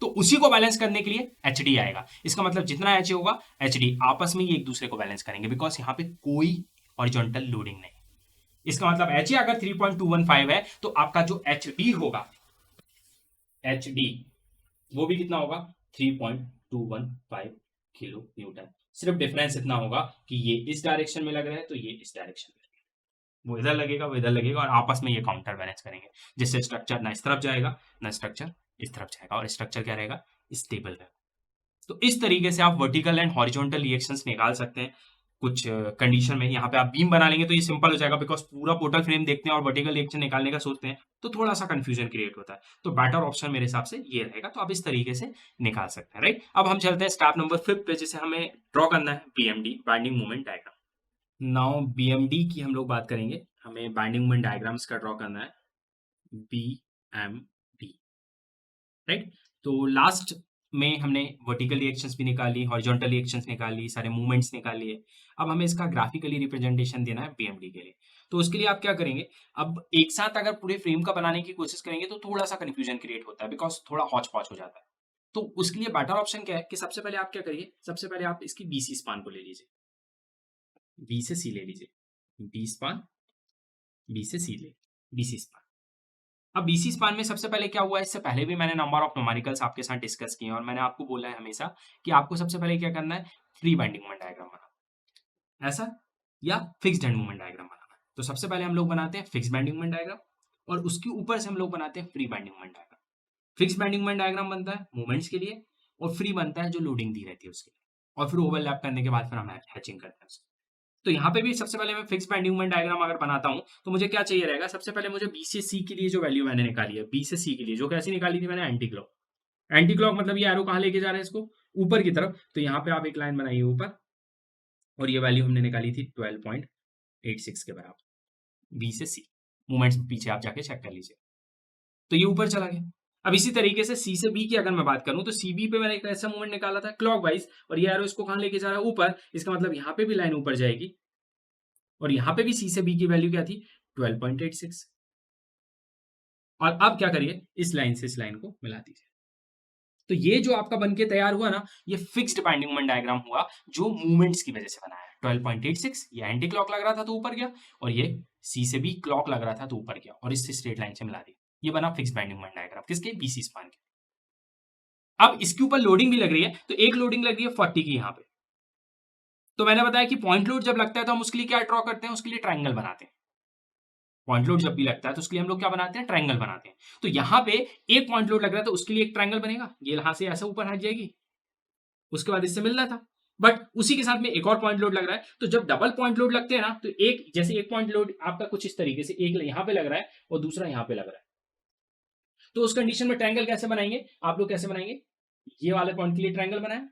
तो उसी को बैलेंस करने के लिए एच डी आएगा। इसका मतलब जितना एच ए होगा एच डी आपस में ही एक दूसरे को बैलेंस करेंगे, बिकॉज यहां पे कोई हॉरिजॉन्टल लोडिंग नहीं। इसका मतलब एच ए अगर 3.215 है तो आपका जो एच डी होगा, एच डी वो भी कितना होगा 3.215 किलो न्यूटन। सिर्फ डिफरेंस इतना होगा कि ये इस डायरेक्शन में लग रहा है तो ये इस डायरेक्शन में लगेगा, वो इधर लगेगा वो इधर लगेगा, और आपस में ये काउंटर बैलेंस करेंगे, जिससे स्ट्रक्चर ना इस तरफ जाएगा ना स्ट्रक्चर इस तरफ जाएगा, और स्ट्रक्चर क्या रहेगा, स्टेबल रहेगा। तो इस तरीके से आप वर्टिकल एंड हॉरिजॉन्टल रिएक्शंस निकाल सकते हैं कुछ कंडीशन में यहाँ पे आप बीम बना लेंगे तो ये सिंपल हो जाएगा, बिकॉज पूरा पोर्टल फ्रेम देखते हैं और वर्टिकल रिएक्शन निकालने का सोचते हैं तो थोड़ा सा कंफ्यूजन क्रिएट होता है। तो बेटर ऑप्शन मेरे हिसाब से ये रहेगा, तो आप इस तरीके से निकाल सकते हैं, राइट। अब हम चलते हैं स्टेप नंबर 5 पे, जिसे हमें ड्रॉ करना है BMD, binding moment diagram. Now BMD की हम लोग बात करेंगे, हमें बाइंडिंग मोमेंट डायग्राम्स का ड्रॉ करना है, बीएमडी, राइट। तो लास्ट में हमने वर्टिकल रिएक्शंस भी निकाली, हॉरिजॉन्टल रिएक्शंस निकाली, सारे मूवमेंट्स निकाल लिए। अब हमें इसका ग्राफिकली रिप्रेजेंटेशन देना है बीएमडी के लिए। तो उसके लिए आप क्या करेंगे, अब एक साथ अगर पूरे फ्रेम का बनाने की कोशिश करेंगे तो थोड़ा सा कंफ्यूजन क्रिएट होता है, बिकॉज थोड़ा हौच पौच हो जाता है। तो उसके लिए बेटर ऑप्शन क्या है कि सबसे पहले आप क्या करिए, सबसे पहले आप इसकी बीसी स्पान को ले लीजिए, बी से सी ले लीजिए, बी स्पान, बी से सी ले, बीसी स्पान। अब बीसी स्पान में सबसे पहले क्या हुआ है, इससे पहले भी मैंने नंबर ऑफ न्यूमेरिकल्स आपके साथ डिस्कस किए हैं और मैंने आपको बोला है हमेशा कि आपको सबसे पहले क्या करना है, फ्री बाइंडिंग मोमेंट डायग्राम बनाना, ऐसा, या फिक्स्ड एंड मोमेंट डायग्राम बनाना। तो सबसे पहले हम लोग बनाते हैं फिक्स्ड बाइंडिंग मोमेंट डायग्राम और उसके ऊपर से हम लोग बनाते हैं free binding moment diagram. Fixed binding moment diagram बनता है मूवमेंट्स के लिए और फ्री बनता है जो लोडिंग दी रहती है उसके लिए, और फिर ओवरलैप करने के बाद फिर हम हैचिंग करते हैं। तो यहाँ पे भी सबसे पहले मैं फिक्स बाइंडिंग मोमेंट डायग्राम अगर बनाता हूँ तो मुझे क्या चाहिए रहेगा, सबसे पहले मुझे बी से सी के लिए जो वैल्यू मैंने निकाली है, बी से सी के लिए जो कैसी निकाली थी मैंने, एंटी क्लॉक। एंटी क्लॉक मतलब ये एरो कहाँ लेके जा रहा है इसको, ऊपर की तरफ। तो यहाँ पे आप एक लाइन बनाइए ऊपर, और ये वैल्यू हमने निकाली थी 12.86 के बराबर, बी से सी। मूवमेंट्स पीछे आप जाके चेक कर लीजिए। तो ये ऊपर चला गया। अब इसी तरीके से सी से बी की अगर मैं बात करूं तो सी बी पे मैंने एक ऐसा मूवमेंट निकाला था क्लॉकवाइज, और ये एरो इसको कहाँ लेके जा रहा है, ऊपर। इसका मतलब यहाँ पे भी लाइन ऊपर जाएगी, और यहां पे भी सी से बी की वैल्यू क्या थी, 12.86। और अब क्या करिए, इस लाइन से इस लाइन को मिला दीजिए। तो ये जो आपका बनके तैयार हुआ ना, ये फिक्स्ड बाइंडिंग मोमेंट डायग्राम हुआ जो मूवमेंट्स की वजह से बनाया है। 12.86 ये एंटी क्लॉक लग रहा था तो ऊपर गया, और ये सी से बी क्लॉक लग रहा था तो ऊपर गया, और इससे स्ट्रेट लाइन से मिला दिया। ये बना फिक्स्ड बाइंडिंग मोमेंट डायग्राम किसके, बीसी स्पान के। अब इसके ऊपर लोडिंग भी लग रही है, तो एक लोडिंग लग रही है 40 की यहाँ पे। तो मैंने बताया कि पॉइंट लोड जब लगता है तो हम उसके लिए क्या ड्रॉ करते हैं, उसके लिए ट्राइंगल बनाते हैं। पॉइंट लोड जब भी लगता है तो उसके लिए हम लोग क्या बनाते हैं, ट्रायंगल बनाते हैं। तो यहाँ पे एक पॉइंट लोड लग रहा है तो उसके लिए एक ट्रायंगल बनेगा, ये यहाँ से ऐसे ऊपर हट जाएगी, उसके बाद इससे मिलना था। बट उसी के साथ में एक और पॉइंट लोड लग रहा है, तो जब डबल पॉइंट लोड लगते हैं ना, तो एक जैसे एक पॉइंट लोड आपका कुछ इस तरीके से, एक यहाँ पे लग रहा है और दूसरा यहाँ पे लग रहा है, तो उस कंडीशन में ट्रायंगल कैसे बनाएंगे आप लोग, कैसे बनाएंगे, ये वाले पॉइंट के लिए ट्रायंगल बनाया,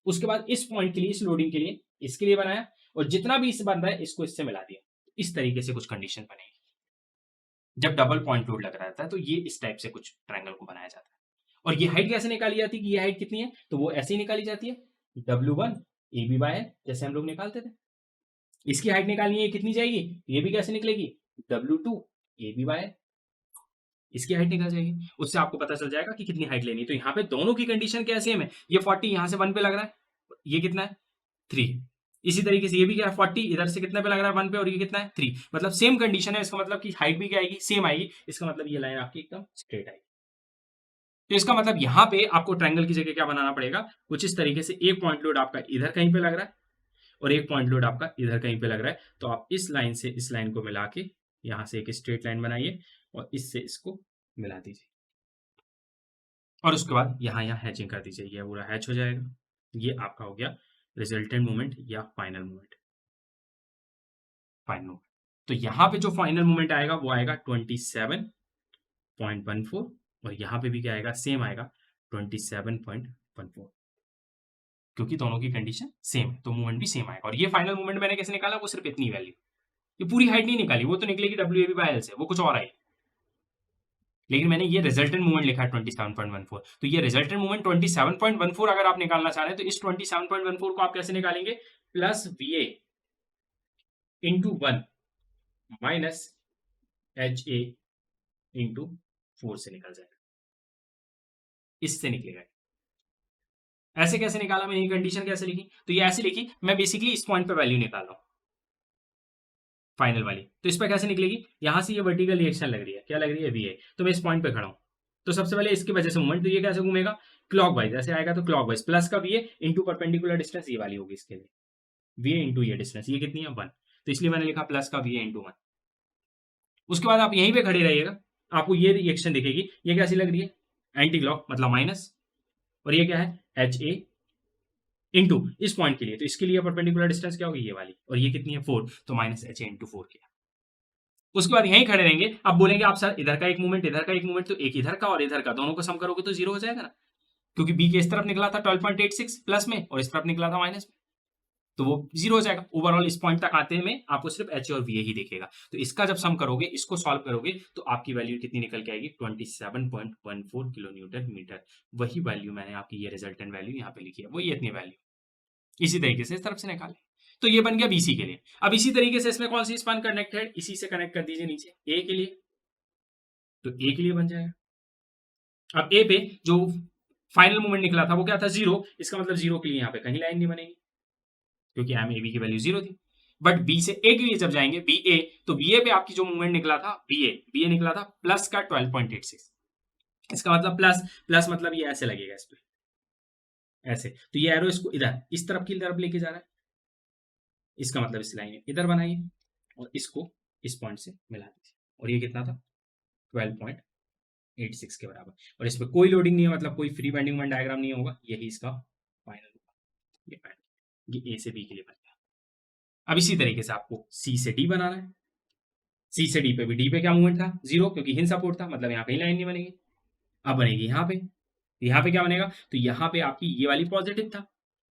उसके बाद इस पॉइंट के लिए, इस लोडिंग के लिए इसके लिए बनाया, और जितना भी इस बन रहा है इसको इससे मिला दिया। इस तरीके से कुछ कंडीशन बनेगी जब डबल पॉइंट लोड लग रहा था, तो ये इस टाइप से कुछ ट्रायंगल को बनाया जाता है। और ये हाइट कैसे निकाली जाती है कि ये हाइट कितनी है, तो वो ऐसे ही निकाली जाती है, W1 AB बाय जैसे हम लोग निकालते थे। इसकी हाइट निकालनी है कितनी जाएगी, ये भी कैसे निकलेगी, W2 AB बाय, इसकी हाइट निकल जाएगी। उससे आपको पता चल जाएगा कि कितनी हाइट लेनी है। तो यहाँ पे दोनों की कंडीशन क्या सेम है, ये 40 यहाँ से 1 पे लग रहा है, ये कितना है 3। इसी तरीके से ये भी क्या है 40, इधर से कितने पे लग रहा है 1 पे, और ये कितना है 3। मतलब सेम कंडीशन है, इसका मतलब कि हाइट भी क्या आएगी, सेम आएगी। इसका मतलब ये लाइन आपकी एकदम स्ट्रेट आएगी। तो इसका मतलब यहाँ पे आपको ट्रायंगल की जगह क्या बनाना पड़ेगा, कुछ इस तरीके से, एक पॉइंट लोड आपका इधर कहीं पे लग रहा है और एक पॉइंट लोड आपका इधर कहीं पे लग रहा है। तो आप इस लाइन से इस लाइन को मिला के यहाँ से एक स्ट्रेट लाइन बनाइए और इससे इसको मिला दीजिए, और उसके बाद यहाँ यहाँ हैचिंग कर दीजिए, ये पूरा हैच हो जाएगा। ये आपका हो गया रिजल्टेंट मोमेंट या फाइनल मोमेंट, फाइनल मोमेंट। तो यहाँ पे जो फाइनल मोमेंट आएगा वो आएगा 27.14, और यहाँ पे भी क्या आएगा, सेम आएगा 27.14, क्योंकि दोनों की कंडीशन सेम है तो मूवमेंट भी सेम आएगा। और ये फाइनल मूवमेंट मैंने कैसे निकाला, वो सिर्फ इतनी वैल्यू, ये पूरी हाइट नहीं निकाली, वो तो निकलेगी WAB/L से, वो कुछ और आई, लेकिन मैंने ये रिजल्टेंट मूवमेंट लिखा है 27.14। तो ये रिजल्टेंट मूवमेंट 27.14 अगर आप निकालना चाह रहे हैं तो इस 27.14 को आप कैसे निकालेंगे, plus VA into 1 minus HA into 4 से निकल जाएगा, इससे निकलेगा। ऐसे कैसे निकाला मैंने, ये कंडीशन कैसे लिखी, तो ये ऐसे लिखी, मैं बेसिकली इस पॉइंट पे वैल्यू निकाल रहा हूं फाइनल वाली। तो इस पर कैसे निकलेगी, यहां से ये वर्टिकल रिएक्शन लग रही है, क्या लग रही है, VA, तो मैं इस पॉइंट पे खड़ा हूं। तो सबसे पहले इसकी वजह से मूवमेंट, तो ये कैसे घूमेगा, क्लॉकवाइज ऐसे आएगा, तो क्लॉकवाइज प्लस का VA इंटू परपेंडिकुलर डिस्टेंस, ये वाली होगी इसके लिए, VA इंटू ये डिस्टेंस, ये कितनी है 1, तो इसलिए मैंने लिखा प्लस का VA इंटू 1। उसके बाद आप यहीं पे खड़े रहिएगा, आपको ये रिएक्शन दिखेगी, ये कैसी लग रही है, एंटी क्लॉक मतलब माइनस, और ये क्या है HA इनटू इस पॉइंट के लिए, तो इसके लिए परपेंडिकुलर डिस्टेंस क्या होगी, ये वाली, और ये कितनी है 4, तो माइनस एच इंटू 4 किया। उसके बाद यहीं खड़े रहेंगे, अब बोलेंगे आप सर इधर का एक मूवमेंट, इधर का एक मूवमेंट, तो एक इधर का और इधर का दोनों को सम करोगे तो जीरो हो जाएगा ना, क्योंकि बी के इस तरफ निकला था 12.86 प्लस में और इस तरफ निकला था माइनस में, तो वो जीरो हो जाएगा। ओवरऑल इस पॉइंट तक आते में आपको सिर्फ एच और वी ही देखेगा, तो इसका जब सम करोगे, इसको सॉल्व करोगे, तो आपकी वैल्यू कितनी निकल के आएगी, 27.14 किलो न्यूटन मीटर। वही वैल्यू मैंने आपकी ये रिजल्टेंट वैल्यू यहाँ पे लिखी है, वही इतनी वैल्यू इसी तरीके से इस तरफ से निकाले। तो ये बन गया बीसी के लिए। अब इसी तरीके से इसमें कौन सी स्पान कनेक्टेड, इसी से कनेक्ट कर दीजिए नीचे ए के लिए, तो ए के लिए बन जाएगा। अब ए पे जो फाइनल मूवमेंट निकला था वो क्या था, जीरो, इसका मतलब जीरो के लिए यहाँ पे कहीं लाइन नहीं बनेगी, क्योंकि एम ए बी की वैल्यू जीरो थी। बट बी से ए के लिए जब जाएंगे बी ए, तो बी ए पे आपकी जो मूवमेंट निकला था बी ए निकला था प्लस का 12.86, इसका मतलब प्लस, प्लस मतलब ये ऐसे लगेगा इस पे, ऐसे, तो ये एरो इसको इधर इस तरफ की तरफ लेके जा रहा है, इसका मतलब इस लाइन इधर बनाइए और इसको इस पॉइंट से मिला दीजिए, और ये कितना था 12.86 के बराबर, और इस पर कोई लोडिंग नहीं है, मतलब कोई फ्री बेंडिंग मोमेंट डायग्राम नहीं होगा, यही इसका फाइनल होगा। ये पैटर्न ये ए से बी के लिए बन गया। अब इसी तरीके से आपको सी से डी बनाना है, सी से डी पे भी, डी पे क्या मूवमेंट था जीरो, क्योंकि हिंद सपोर्ट था, मतलब यहाँ कहीं लाइन नहीं बनेगी। अब बनेगी यहाँ पे क्या बनेगा, तो यहाँ पे आपकी ये वाली पॉजिटिव था,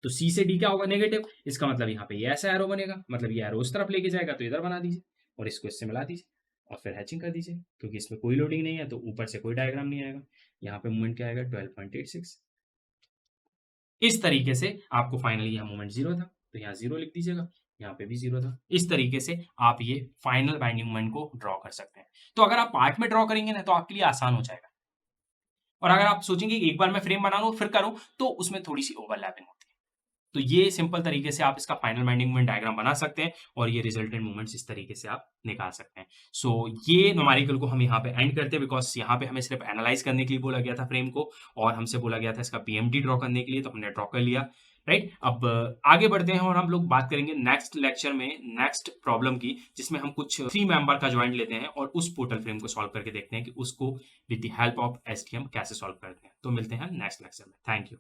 तो सी से डी क्या होगा नेगेटिव, इसका मतलब यहाँ पे ये ऐसा एरो बनेगा, मतलब ये एरो उस तरफ लेके जाएगा, तो इधर बना दीजिए और इसको इससे मिला दीजिए और फिर हैचिंग कर दीजिए, क्योंकि इसमें कोई लोडिंग नहीं है तो ऊपर से कोई डायग्राम नहीं आएगा। यहाँ पे मूवमेंट क्या आएगा 12.86। इस तरीके से आपको फाइनली यहाँ मूवमेंट जीरो था, तो यहाँ जीरो लिख दीजिएगा, यहाँ पे भी जीरो था। इस तरीके से आप ये फाइनल बाइंडिंग मोमेंट को ड्रॉ कर सकते हैं। तो अगर आप पार्ट में ड्रॉ करेंगे ना तो आपके लिए आसान हो जाएगा, और अगर आप सोचेंगे एक बार मैं फ्रेम बना लूं फिर करूं, तो उसमें थोड़ी सी ओवरलैपिंग होती है। तो ये सिंपल तरीके से आप इसका फाइनल बाइंडिंग मोमेंट डायग्राम बना सकते हैं, और ये रिजल्टेंट मोमेंट्स इस तरीके से आप निकाल सकते हैं। सो ये न्यूमेरिकल को हम यहाँ पे एंड करते हैं, बिकॉज यहाँ पे हमें सिर्फ एनालाइज करने के लिए बोला गया था फ्रेम को, और हमसे बोला गया था इसका पीएमडी ड्रॉ करने के लिए, तो हमने ड्रॉ कर लिया, राइट। अब आगे बढ़ते हैं और हम लोग बात करेंगे नेक्स्ट लेक्चर में नेक्स्ट प्रॉब्लम की, जिसमें हम कुछ 3 मेंबर का ज्वाइंट लेते हैं और उस पोर्टल फ्रेम को सॉल्व करके देखते हैं कि उसको with the help of STM कैसे सॉल्व करते हैं। तो मिलते हैं नेक्स्ट लेक्चर में। Thank you.